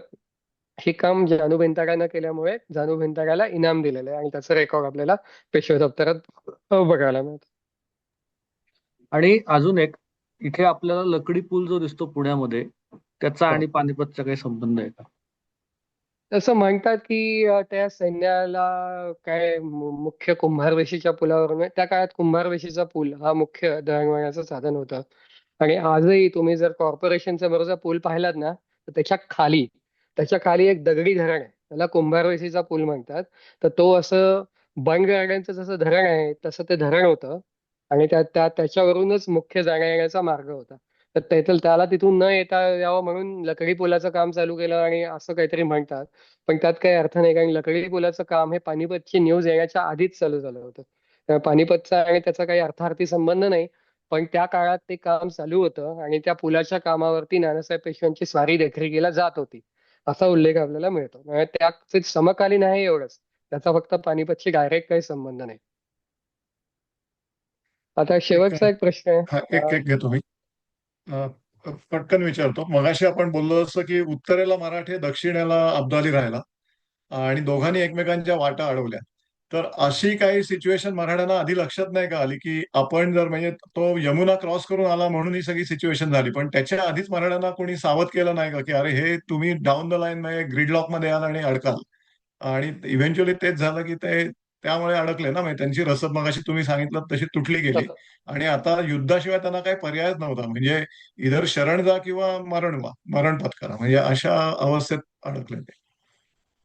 हे काम जानू भिंताडानं केल्यामुळे जानू भिंताडाला इनाम दिलेलं आहे आणि त्याचं रेकॉर्ड आपल्याला पेशवे दप्तरात बघायला मिळतं. आणि अजून एक, इथे आपल्याला लकडी पूल जो दिसतो पुण्यामध्ये, त्याचा आणि पानिपतचा काही संबंध आहे का? तसं म्हणतात की त्या सैन्याला काय मुख्य कुंभारवेशीच्या पुलावरून, त्या काळात कुंभारवेशीचा पूल हा मुख्य दळणवळणाचं साधन होतं. आणि आजही तुम्ही जर कॉर्पोरेशनचा बरोबर पूल पाहिलात ना, तर त्याच्या खाली एक दगडी धरण आहे, त्याला कुंभारवेशीचा पूल म्हणतात. तर तो असं बंड गार्डनचं जसं धरण आहे तसं ते धरण होतं. आणि त्याच्यावरूनच मुख्य जाण्या येण्याचा मार्ग होता. तर त्याला तिथून न येता यावं म्हणून लकडी पुलाचं काम चालू केलं आणि असं काहीतरी म्हणतात. पण त्यात काही अर्थ नाही, कारण लकडी पुलाचं काम हे पानिपतची न्यूज येण्याच्या आधीच चालू झालं होतं. पानिपतचा आणि त्याचा काही अर्थार्थी संबंध नाही. पण त्या काळात ते काम चालू होतं आणि त्या पुलाच्या कामावरती नानासाहेब पेशव्यांची स्वारी देखरेखीला जात होती, असा उल्लेख आपल्याला मिळतो. म्हणजे त्याचे समकालीन आहे एवढंच, त्याचा फक्त पानिपतशी डायरेक्ट काही संबंध नाही. आता एक शेवटचा एक प्रश्न आहे. हा एक एक घेतो मी. अ, पटकन विचारतो. मगाशी आपण बोललो असं की उत्तरेला मराठे, दक्षिणेला अब्दाली राहिला आणि दोघांनी एकमेकांच्या वाटा अडवल्या. तर अशी काही सिच्युएशन मराठ्यांना आधी लक्षात नाही का आली, की आपण जर म्हणजे तो यमुना क्रॉस करून आला म्हणून ही सगळी सिच्युएशन झाली, पण त्याच्या आधीच मराठ्यांना कोणी सावध केलं नाही का, की अरे हे तुम्ही डाऊन द लाईन मध्ये ग्रीडलॉक मध्ये याल आणि अडकाल. आणि इव्हेंच्युअली तेच झालं की ते त्यामुळे अडकले ना, म्हणजे त्यांची रसद मगाशी तुम्ही सांगितलं तशी तुटली गेली. आणि आता युद्धाशिवाय त्यांना काही पर्यायच नव्हता, म्हणजे इधर शरण जा किंवा मरण व्हा, मरण पत्करा, म्हणजे अशा अवस्थेत अडकले ते. ते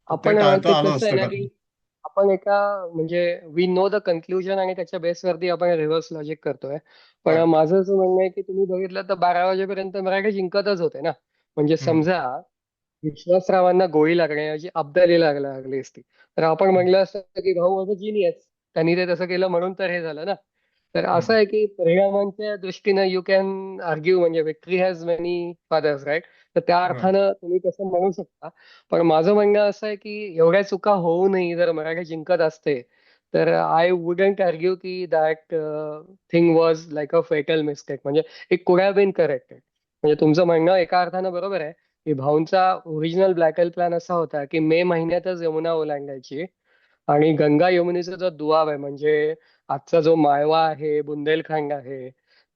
आपण ते टाळता आलं कसं आहे असतं ना का? की आपण एका म्हणजे वी नो द कन्क्लुजन आणि त्याच्या बेसवरती आपण रिव्हर्स लॉजिक करतोय. पण Correct. माझं असं म्हणणं आहे की तुम्ही बघितलं तर 12 वाजेपर्यंत मराठी जिंकतच होते ना. म्हणजे हम्म, समजा विश्वासरावांना गोळी लागण्याऐवजी अब्दालीला लागली असती, तर आपण हम्म, म्हटलं असतं की भाऊ माझं जिनियस, त्यांनी ते तसं केलं म्हणून तर हे झालं ना. तर असं हम्म. आहे की परिणामांच्या दृष्टीनं यू कॅन आर्ग्यू, म्हणजे victory has many fathers, right. तर त्या Right. अर्थानं तुम्ही तसं म्हणू शकता. पण माझं म्हणणं असं आहे की एवढ्या चुका होऊ नये, जर मराठी जिंकत असते तर आय वुडंट आर्ग्यू की that thing was like a fatal mistake. म्हणजे it could have been corrected. म्हणजे तुमचं म्हणणं एका अर्थानं बरोबर आहे की भाऊंचा ओरिजिनल ब्लॅकल प्लॅन असा होता की मे महिन्यातच यमुना ओलांडायची आणि गंगा यमुनेचा जो दुआब आहे, म्हणजे आजचा जो माळवा आहे, बुंदेलखंड आहे,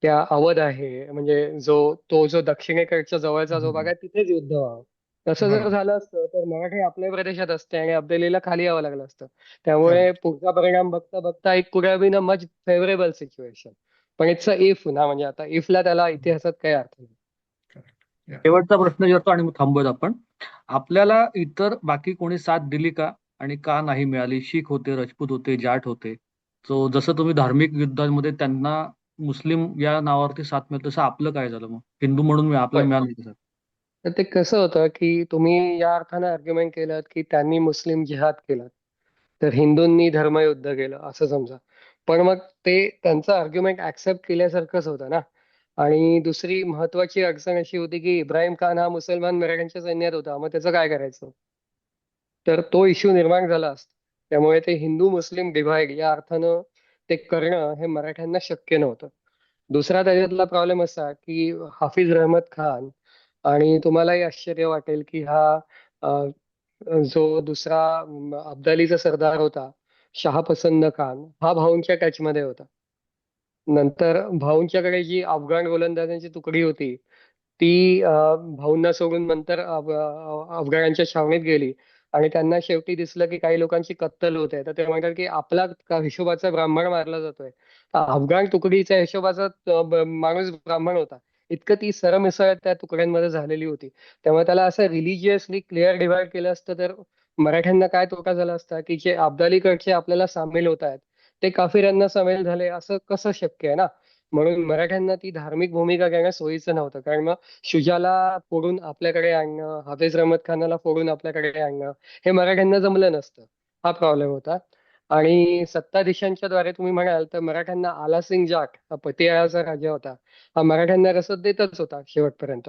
त्या अवध आहे, म्हणजे जो दक्षिणेकडच्या जवळचा जो भाग हम्म. आहे, तिथेच युद्ध व्हावं. तसं जर बरोबर. झालं असतं तर मराठी आपल्या प्रदेशात असते आणि अब्दालीला खाली यावं लागलं असतं. त्यामुळे करेक्ट. पुढचा परिणाम बघता बघता एक कुड have been a much favourable situation. पण इट्स अ इफ ना, म्हणजे आता इफला त्याला इतिहासात काही अर्थ नाही. करेक्ट. या. शेवटचा प्रश्न विचारतो आणि मग थांबूयात आपण. आपल्याला इतर बाकी कोणी साथ दिली का आणि का नाही मिळाली? शीख होते, राजपूत होते, जाट होते. सो जसं तुम्ही धार्मिक युद्धांमध्ये त्यांना मुस्लिम या नावावरती साथ मिळत, तसं आपलं काय झालं मग? हिंदू म्हणून आपल्याला पण मिळालं कसं? तर ते कसं होतं की तुम्ही या अर्थानं आर्ग्युमेंट केलं की त्यांनी मुस्लिम जिहाद केला, तर हिंदूंनी धर्मयुद्ध केलं असं समजा. पण मग ते त्यांचं आर्ग्युमेंट ऍक्सेप्ट केल्यासारखंच होतं ना. आणि दुसरी महत्वाची अडचण अशी होती की इब्राहिम खान हा मुसलमान मराठ्यांच्या सैन्यात होता, मग त्याचं काय करायचं. तर तो इश्यू निर्माण झाला असता. त्यामुळे ते हिंदू मुस्लिम डिव्हाइड या अर्थानं ते करणं हे मराठ्यांना शक्य नव्हतं. दुसरा त्याच्यातला प्रॉब्लेम असा की हाफिज रहमत खान, आणि तुम्हालाही आश्चर्य वाटेल की हा अ, जो दुसरा अब्दालीचा सरदार होता, शहापसंद खान, हा भाऊंच्या टचमध्ये होता. नंतर भाऊंच्याकडे जी अफगाण गोलंदाजांची तुकडी होती, ती भाऊंना सोडून नंतर अफगाणांच्या छावणीत गेली. आणि त्यांना शेवटी दिसलं की काही लोकांची कत्तल होत आहे, तर ते म्हणतात की आपला हिशोबाचा ब्राह्मण मारला जातोय. अफगाण तुकडीच्या हिशोबाचा माणूस ब्राह्मण होता. इतकं ती सरमिसळ त्या तुकड्यांमध्ये झालेली होती. त्यामुळे त्याला असं रिलिजियसली क्लिअर डिव्हाइड केलं असतं तर मराठ्यांना काय तोटा झाला असता की जे अब्दालीकडचे आपल्याला सामील होत आहेत ते काफिरांना सामील झाले, असं कसं शक्य आहे ना. म्हणून मराठ्यांना ती धार्मिक भूमिका घेणं सोयीचं नव्हतं, कारण मग शुजाला फोडून आपल्याकडे आणणं, हाफिज रहमत खानाला फोडून आपल्याकडे आणणं हे मराठ्यांना जमलं नसतं. हा प्रॉब्लेम होता. आणि सत्ताधीशांच्या द्वारे तुम्ही म्हणाल तर मराठ्यांना आला सिंग जाट हा पतियाळाचा राजा होता, हा मराठ्यांना रसद देतच होता शेवटपर्यंत.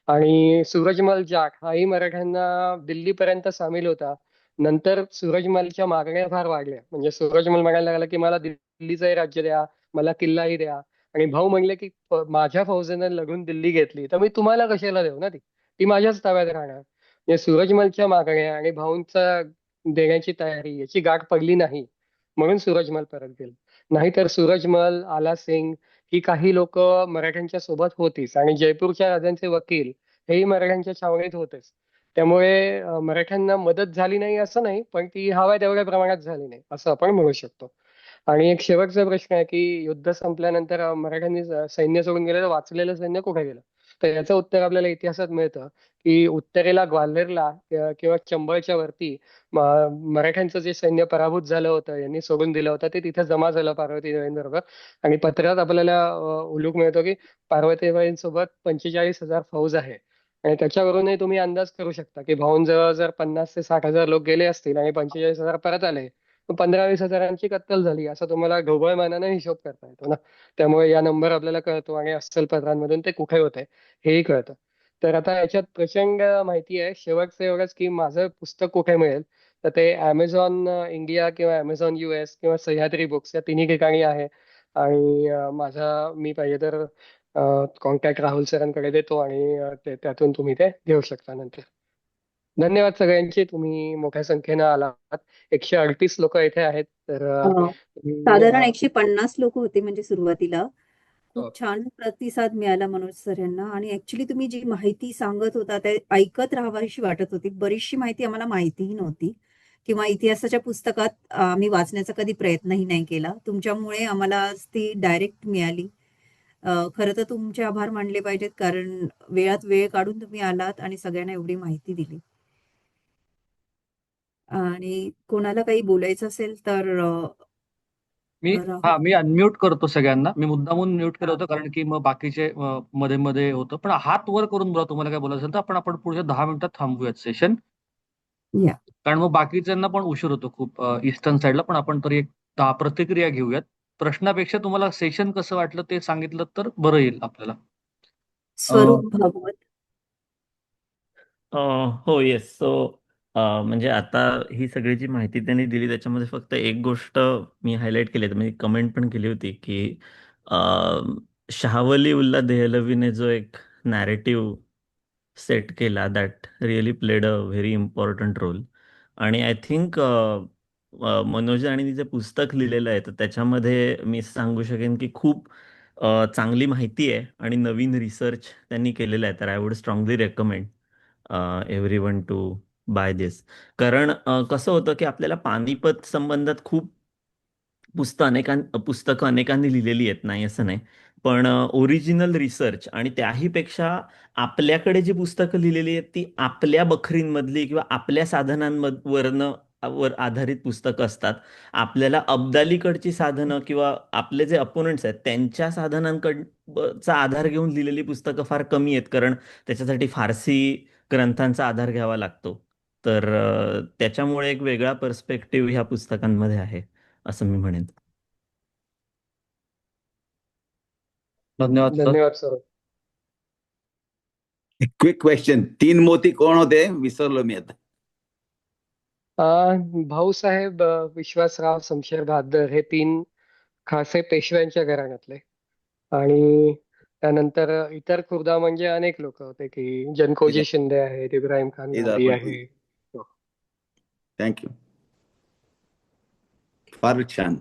आणि सूरजमल जाट हाही मराठ्यांना दिल्लीपर्यंत सामील होता. नंतर सूरजमलच्या मागण्या फार वाढल्या, म्हणजे सूरजमल म्हणायला लागला की मला दिल्लीचंही राज्य द्या, मला किल्लाही द्या. आणि भाऊ म्हणले की माझ्या फौजेनं लढून दिल्ली घेतली तर मी तुम्हाला कशाला देऊ ना, ती ती माझ्याच ताब्यात राहणार. म्हणजे सूरजमलच्या मागण्या आणि भाऊंचा देण्याची तयारी याची गाठ पडली नाही, म्हणून सूरजमल परत गेला. नाहीतर सूरजमल, आला सिंग ही काही लोक मराठ्यांच्या सोबत होतीच, आणि जयपूरच्या राजांचे वकील हेही मराठ्यांच्या छावणीत होतेच. त्यामुळे मराठ्यांना मदत झाली नाही असं नाही, पण ती हव्या तेवढ्या प्रमाणात झाली नाही असं आपण म्हणू शकतो. आणि एक शेवटचा प्रश्न आहे की युद्ध संपल्यानंतर मराठ्यांनी सैन्य सोडून गेलं तर वाचलेलं सैन्य कुठे गेलं. तर याचं उत्तर आपल्याला इतिहासात मिळतं की उत्तरेला ग्वाल्हेरला किंवा चंबळच्या वरती मराठ्यांचं जे सैन्य पराभूत झालं होतं, यांनी सोडून दिलं होतं, ते तिथे जमा झालं पार्वतीबाईंबरोबर. आणि पत्रात आपल्याला उल्लेख मिळतो की पार्वतीबाईंसोबत 45,000 फौज आहे. आणि त्याच्यावरूनही तुम्ही अंदाज करू शकता की भाऊंजवळ जर 50 ते 60,000 लोक गेले असतील आणि 45,000 परत आले, 15-20 हजारांची कत्तल झाली, असा तुम्हाला ढोबळ हिशोब करता येतो ना. त्यामुळे या नंबर आपल्याला कळतो आणि अस्सल पत्रांमधून ते कुठे होते हेही कळतं. तर आता याच्यात प्रचंड माहिती आहे. शेवटचं एवढंच की माझं पुस्तक कुठे मिळेल, तर ते अमेझॉन इंडिया किंवा अमेझॉन US किंवा सह्याद्री बुक्स या तिन्ही ठिकाणी आहे. आणि मी पाहिजे तर कॉन्टॅक्ट राहुल सरांकडे देतो आणि त्यातून तुम्ही ते घेऊ शकता नंतर. धन्यवाद सगळ्यांचे, तुम्ही मोठ्या संख्येनं आलात. 138 लोक इथे आहेत. तर तुम्ही साधारण 150 लोक होते म्हणजे सुरुवातीला. खूप हो. छान प्रतिसाद मिळाला मनोज सर यांना. आणि ऍक्च्युली तुम्ही जी माहिती सांगत होता ते ऐकत राहावीशी वाटत होती. बरीचशी माहिती आम्हाला माहितीही नव्हती, किंवा इतिहासाच्या पुस्तकात आम्ही वाचण्याचा कधी प्रयत्नही नाही केला. तुमच्यामुळे आम्हाला आज ती डायरेक्ट मिळाली. खरं तर तुमचे आभार मानले पाहिजेत, कारण वेळात वेळ काढून तुम्ही आलात आणि सगळ्यांना एवढी माहिती दिली. आणि कोणाला काही बोलायचं असेल तर राहुल. मी अनम्यूट करतो सगळ्यांना. मी मुद्दामून म्यूट केलं होतं कारण की मग बाकीचे मध्ये मध्ये होतं. पण हात वर करून बोला तुम्हाला काय बोलायचं असेल तर आपण पुढच्या 10 मिनिटात थांबूयात सेशन. या. कारण मग बाकीच्यांना पण उशीर होतो खूप ईस्टर्न साईडला. पण आपण तरी एक 10 प्रतिक्रिया घेऊयात. प्रश्नापेक्षा तुम्हाला सेशन कसं वाटलं ते सांगितलं तर बरं येईल आपल्याला. स्वरूप भागवत. हो येस सो म्हणजे आता ही सगळी जी माहिती त्यांनी दिली त्याच्यामध्ये फक्त एक गोष्ट मी हायलाईट केली म्हणजे कमेंट पण केली होती की शाहवली उल्ला देहलवीने जो एक नॅरेटिव्ह सेट केला that really played a very important role. आणि आय थिंक मनोज आणि जे पुस्तक लिहिलेलं आहे तर त्याच्यामध्ये मी सांगू शकेन की खूप चांगली माहिती आहे आणि नवीन रिसर्च त्यांनी केलेला आहे. तर I would strongly recommend everyone to buy this. कारण कसं होतं की आपल्याला पानिपत संबंधात खूप पुस्तकं अनेकांनी लिहिलेली आहेत, नाही असं नाही. पण ओरिजिनल रिसर्च आणि त्याहीपेक्षा आपल्याकडे जी पुस्तकं लिहिलेली आहेत ती आपल्या बखरींमधली किंवा आपल्या साधनांवरनं वर आधारित पुस्तकं असतात. आपल्याला अब्दालीकडची साधनं किंवा आपले जे अपोनंट्स आहेत त्यांच्या साधनांकडचा आधार घेऊन लिहिलेली पुस्तकं फार कमी आहेत, कारण त्याच्यासाठी फारसी ग्रंथांचा आधार घ्यावा लागतो. तर त्याच्यामुळे एक वेगळा पर्स्पेक्टिव्ह ह्या पुस्तकांमध्ये आहे असं मी म्हणेन. धन्यवाद सर. धन्यवाद सर. क्विक क्वेश्चन, 3 मोती कोण होते विसरलो मी आता. भाऊसाहेब विश्वासराव शमशेर बहादर हे 3 खासे पेशव्यांच्या घराण्यातले. आणि त्यानंतर इतर खुर्दा म्हणजे अनेक लोक होते की जनकोजी शिंदे आहेत, इब्राहिम खान घारी आहे. थँक्यू, फार छान.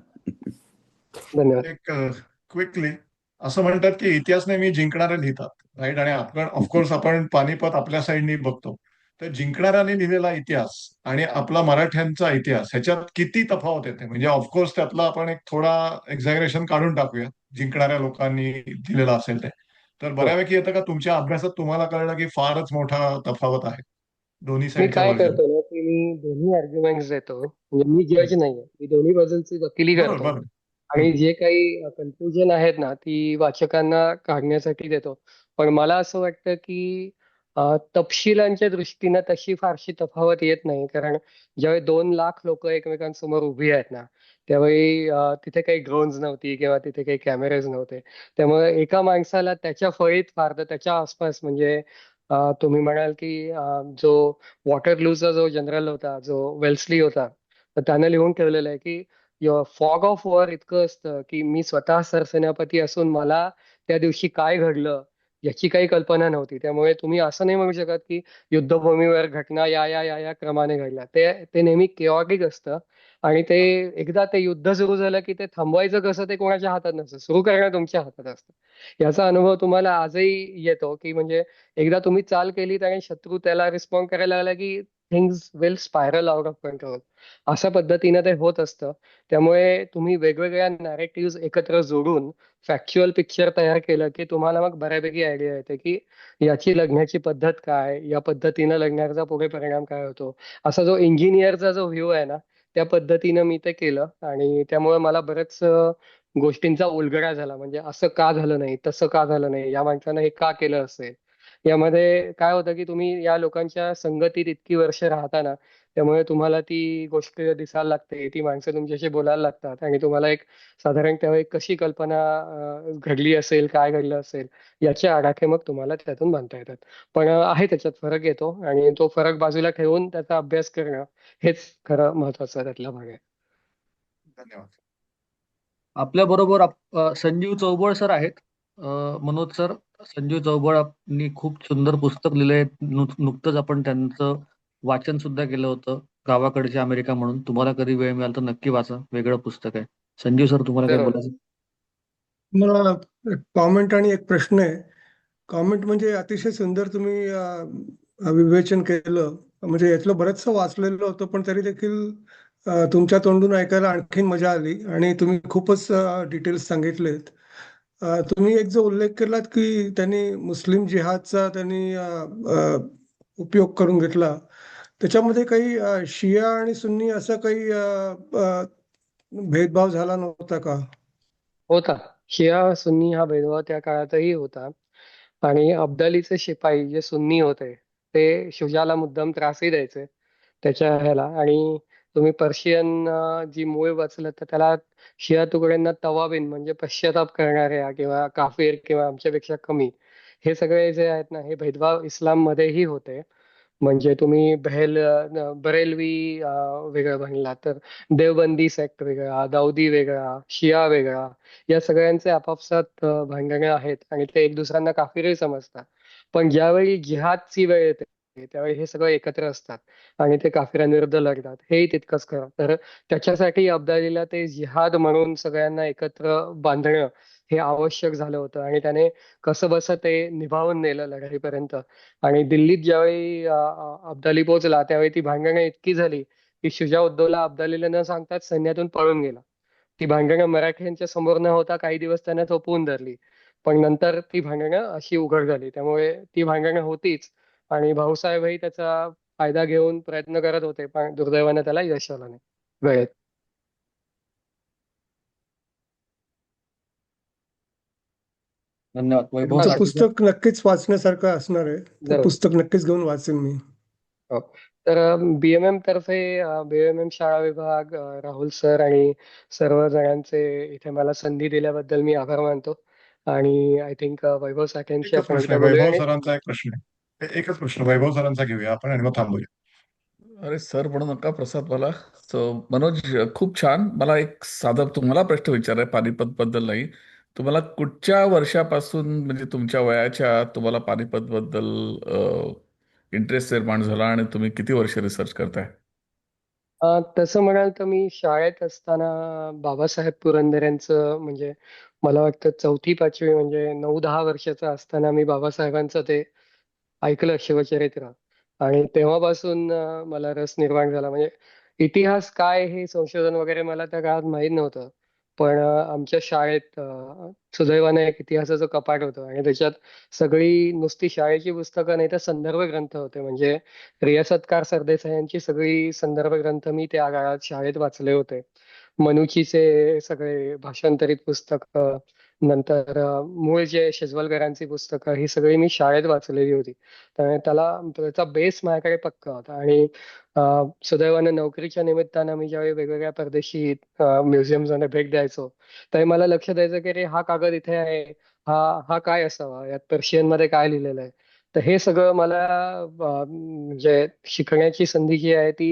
धन्यवाद. एक क्विकली असं म्हणतात की इतिहास नेहमी जिंकणारे लिहितात, राईट. आणि आपण ऑफकोर्स आपण पानिपत आपल्या साईडनी बघतो. तर तर जिंकणाऱ्याने लिहिलेला इतिहास आणि आपला मराठ्यांचा इतिहास ह्याच्यात किती तफावत येते. म्हणजे ऑफकोर्स त्यातला आपण एक थोडा एक्झॅगरेशन काढून टाकूया, जिंकणाऱ्या लोकांनी दिलेला असेल ते. तर हो. बऱ्यापैकी येतं का तुमच्या अभ्यासात तुम्हाला कळलं की फारच मोठा तफावत आहे दोन्ही मी साईडच्या काय व्हर्जन? करतो ना की मी दोन्ही आर्ग्युमेंट्स देतो, म्हणजे मी जज नाहीये, मी दोन्ही बाजूंची वकिली बरोबर करतो बरोबर. आणि जे काही कन्फ्युजन आहेत ना ती वाचकांना काढण्यासाठी देतो. पण मला असं वाटतं की तपशिलांच्या दृष्टीनं तशी फारशी तफावत येत नाही, कारण ज्यावेळी 2 लाख लोक एकमेकांसमोर उभी आहेत ना त्यावेळी तिथे काही ड्रोन्स नव्हती किंवा तिथे काही कॅमेरेज नव्हते. त्यामुळे एका माणसाला त्याच्या फळीत फारतं त्याच्या आसपास म्हणजे तुम्ही म्हणाल की जो वॉटरलूचा जो जनरल होता, जो वेल्सली होता, तर त्यानं लिहून ठेवलेलं आहे की फॉग ऑफ वॉर इतकं असतं की मी स्वतः सरसेनापती असून मला त्या दिवशी काय घडलं याची काही कल्पना नव्हती. त्यामुळे तुम्ही असं नाही म्हणू शकत की युद्धभूमीवर घटना या क्रमाने घडल्या. ते ते नेहमी केऑटिक असतं आणि ते एकदा ते युद्ध सुरू झालं की ते थांबवायचं कसं ते कोणाच्या हातात नसतं, सुरू करणं तुमच्या हातात असतं. याचा अनुभव तुम्हाला आजही येतो की म्हणजे एकदा तुम्ही चाल केलीत आणि शत्रू त्याला रिस्पॉन्ड करायला लागला की things will spiral out of control. अशा पद्धतीनं ते होत असतं. त्यामुळे तुम्ही वेगवेगळ्या नॅरेटिव्ह एकत्र जोडून फॅक्च्युअल पिक्चर तयार केलं की तुम्हाला मग बऱ्यापैकी आयडिया येते की याची लढण्याची पद्धत काय, या पद्धतीनं लढण्याचा पुढे परिणाम काय होतो. असा जो इंजिनियरचा जो व्ह्यू आहे ना त्या पद्धतीनं मी ते केलं आणि त्यामुळे मला बरेच गोष्टींचा उलगडा झाला. म्हणजे असं का झालं नाही, तसं का झालं नाही, या माणसानं हे का केलं असेल. यामध्ये काय होतं की तुम्ही या लोकांच्या संगतीत इतकी वर्ष राहता ना, त्यामुळे तुम्हाला ती गोष्ट दिसायला लागते, ती माणसं तुमच्याशी बोलायला लागतात आणि तुम्हाला एक साधारण त्यावेळी कशी कल्पना घडली असेल, काय घडलं असेल याचे आडाखे मग तुम्हाला त्यातून बांधता येतात. पण आहे त्याच्यात फरक येतो आणि तो फरक बाजूला ठेवून त्याचा अभ्यास करणं हेच खरं महत्वाचा त्यातला भाग आहे. धन्यवाद. आपल्या बरोबर संजीव चौबळ सर आहेत. मनोज सर, संजीव चौबळनी खूप सुंदर पुस्तक लिहिलंय. नुकतंच आपण त्यांचं वाचन सुद्धा केलं होतं, गावाकडची अमेरिका म्हणून. तुम्हाला कधी वेळ मिळाला तर नक्की वाचा, वेगळं पुस्तक आहे. संजीव सर, तुम्हाला काही जरूर. बोलायचं? मला कॉमेंट आणि एक प्रश्न आहे. कॉमेंट म्हणजे अतिशय सुंदर तुम्ही विवेचन केलं. म्हणजे यातलं बरंचसं वाचलेलं होतं, पण तरी देखील तुमच्या तोंडून ऐकायला आणखीन मजा आली आणि तुम्ही खूपच डिटेल्स सांगितलेत. तुम्ही एक जो उल्लेख केलात की त्यांनी मुस्लिम जिहादचा त्यांनी उपयोग करून घेतला, त्याच्यामध्ये काही शिया आणि सुन्नी असं काही भेदभाव झाला नव्हता का? होता. शिया सुन्नी हा भेदभाव त्या काळातही होता आणि अब्दालीचे शिपाई जे सुन्नी होते ते शुजाला मुद्दाम त्रासही द्यायचे त्याच्या ह्याला. आणि तुम्ही पर्शियन जी मूळ वाचलं तर त्याला शिया तुकड्यांना तवाबीन म्हणजे पश्चाताप करणाऱ्या किंवा काफिर किंवा आमच्यापेक्षा कमी हे सगळे जे आहेत ना हे भेदभाव इस्लाम मध्येही होते. म्हणजे तुम्ही बरेलवी वेगळं म्हणला तर देवबंदी सेक्ट वेगळा, दाऊदी वेगळा, शिया वेगळा, या सगळ्यांचे आपापसात भांडणे आहेत आणि ते एक दुसऱ्यांना काफिरही समजतात. पण ज्यावेळी जिहादची वेळ येते त्यावेळी हे सगळं एकत्र असतात आणि ते काफिरांविरुद्ध लढतात, हेही तितकंच खरं. तर त्याच्यासाठी अब्दालीला ते जिहाद म्हणून सगळ्यांना एकत्र बांधणं हे आवश्यक झालं होतं आणि त्याने कसं बसं ते निभावून नेलं लढाईपर्यंत. आणि दिल्लीत ज्यावेळी अब्दाली पोहोचला त्यावेळी ती भांडणं इतकी झाली की शुजा-उद-दौला अब्दालीला न सांगताच सैन्यातून पळून गेला. ती भांडणं मराठ्यांच्या समोर न होता काही दिवस त्याने थोपवून धरली, पण नंतर ती भांडणं अशी उघड झाली. त्यामुळे ती भांडणं होतीच आणि भाऊसाहेबही त्याचा फायदा घेऊन प्रयत्न करत होते, पण दुर्दैवाने त्याला यश आलं नाही वेळेत. धन्यवाद. वैभव तुमचं साठे सर. पुस्तक नक्कीच वाचण्यासारखं असणार आहे. ते जरूर. पुस्तक नक्कीच घेऊन वाचेन मी. हो. तर बीएमएम तर्फे बीएमएम शाळा विभाग, राहुल सर आणि सर्व जणांचे इथे मला संधी दिल्याबद्दल मी आभार मानतो. आणि आय थिंक वैभव साठेंशी एकच आपण प्रश्न एकदा आहे, बोलूया वैभव आणि सरांचा एक प्रश्न आहे. एकच प्रश्न वैभव सरांचा घेऊया आपण आणि मग थांबूया. अरे सर म्हणू नका प्रसाद मला. सो मनोज, खूप छान. मला एक साधा तुम्हाला प्रश्न विचाराय पानिपत बद्दल नाही. तुम्हाला कुठच्या वर्षापासून म्हणजे तुमच्या वयाच्या तुम्हाला पानिपत बद्दल इंटरेस्ट निर्माण झाला आणि तुम्ही किती वर्ष रिसर्च करताय? तसं म्हणाल तर मी शाळेत असताना बाबासाहेब पुरंदरेंचं म्हणजे मला वाटतं 4थी-5वी म्हणजे 9-10 वर्षाचा असताना मी बाबासाहेबांचं ते ऐकलं शिवचरित्र. आणि तेव्हापासून मला रस निर्माण झाला. म्हणजे इतिहास काय हे संशोधन वगैरे मला त्या काळात माहीत नव्हतं. पण आमच्या शाळेत सुदैवाने एक इतिहासाचं कपाट होतं आणि त्याच्यात सगळी नुसती शाळेची पुस्तकं नाही तर संदर्भ ग्रंथ होते. म्हणजे रियासतकार सरदेसाई यांची सगळी संदर्भ ग्रंथ मी त्या काळात शाळेत वाचले होते. मनुचीचे सगळे भाषांतरित पुस्तकं, नंतर मूळ जे शेजवलकरांची पुस्तकं ही सगळी मी शाळेत वाचलेली होती. त्यामुळे त्याचा बेस माझ्याकडे पक्का होता. आणि सुदैवाने नोकरीच्या निमित्तानं मी ज्यावेळी वेगवेगळ्या परदेशी म्युझियम्समध्ये भेट द्यायचो, त्यावेळी मला लक्ष द्यायचं की अरे हा कागद इथे आहे, हा हा काय असावा, यात पर्शियन मध्ये काय लिहिलेलं आहे. तर हे सगळं मला म्हणजे शिकण्याची संधी जी आहे ती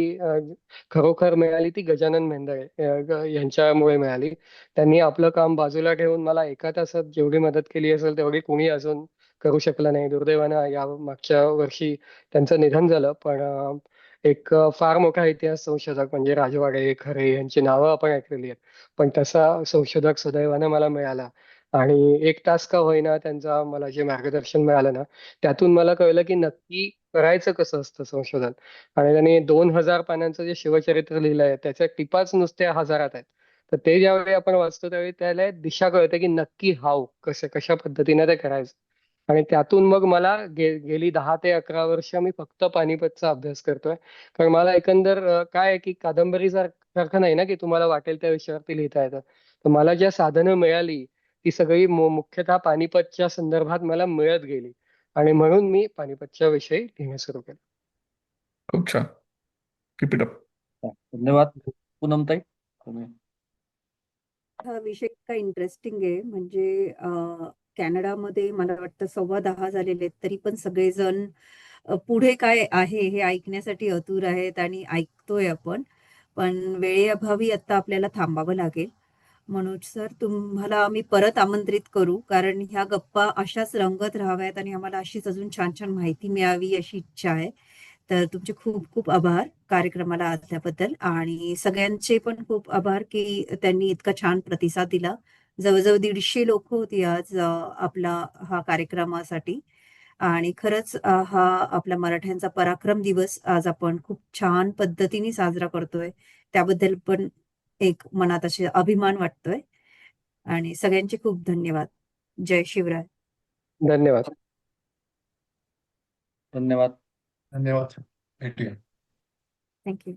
खरोखर मिळाली ती गजानन मेहेंदळे यांच्यामुळे मिळाली. त्यांनी आपलं काम बाजूला ठेवून मला एका तासात जेवढी मदत केली असेल तेवढी कुणी अजून करू शकलं नाही. दुर्दैवानं या मागच्या वर्षी त्यांचं निधन झालं. पण एक फार मोठा इतिहास संशोधक म्हणजे राजवाडे, खरे यांची नावं आपण ऐकलेली आहेत. पण तसा संशोधक सुदैवानं मला मिळाला. आणि एक तास का होईना त्यांचा मला जे मार्गदर्शन मिळालं ना, त्यातून मला कळलं की नक्की करायचं कसं असतं संशोधन. आणि त्यांनी 2000 पानांचं जे शिवचरित्र लिहिलंय त्याच्या टिपाच नुसत्या हजारात आहेत. तर ते ज्यावेळी आपण वाचतो त्यावेळी त्याला दिशा कळते की नक्की हाव कशा पद्धतीने ते करायचं. आणि त्यातून मग मला गेली 10 ते 11 वर्ष मी फक्त पानिपतचा अभ्यास करतोय. कारण मला एकंदर काय आहे की कादंबरी सारखं नाही ना की तुम्हाला वाटेल त्या विषयावरती लिहिता येतं. तर मला ज्या साधनं मिळाली ती सगळी मुख्यतः पानिपतच्या संदर्भात मला मिळत गेली. आणि म्हणून मी पानिपतच्या विषयी लिहिणं सुरू केलं. खूप छान. Keep it up. धन्यवाद. पूनमताई, तुम्ही. हा विषय इतका इंटरेस्टिंग आहे. म्हणजे कॅनडामध्ये मला वाटतं 10.15 झालेले आहेत, तरी पण सगळेजण पुढे काय आहे हे ऐकण्यासाठी आतुर आहेत आणि ऐकतोय आपण. पण वेळेअभावी आता आपल्याला थांबावं लागेल. मनोज सर, तुम्हाला आम्ही परत आमंत्रित करू, कारण ह्या गप्पा अशाच रंगत राहाव्यात आणि आम्हाला अशीच अजून छान छान माहिती मिळावी अशी इच्छा आहे. तर तुमचे खूप खूप आभार कार्यक्रमाला आल्याबद्दल, आणि सगळ्यांचे पण खूप आभार की त्यांनी इतका छान प्रतिसाद दिला. जवळजवळ 150 लोक होती आज आपला हा कार्यक्रमासाठी. आणि खरंच हा आपला मराठ्यांचा पराक्रम दिवस आज आपण खूप छान पद्धतीने साजरा करतोय. त्याबद्दल पण एक मनात असे अभिमान वाटतोय. आणि सगळ्यांचे खूप धन्यवाद. जय शिवराय. धन्यवाद. धन्यवाद. धन्यवाद. भेटूया. थँक्यू.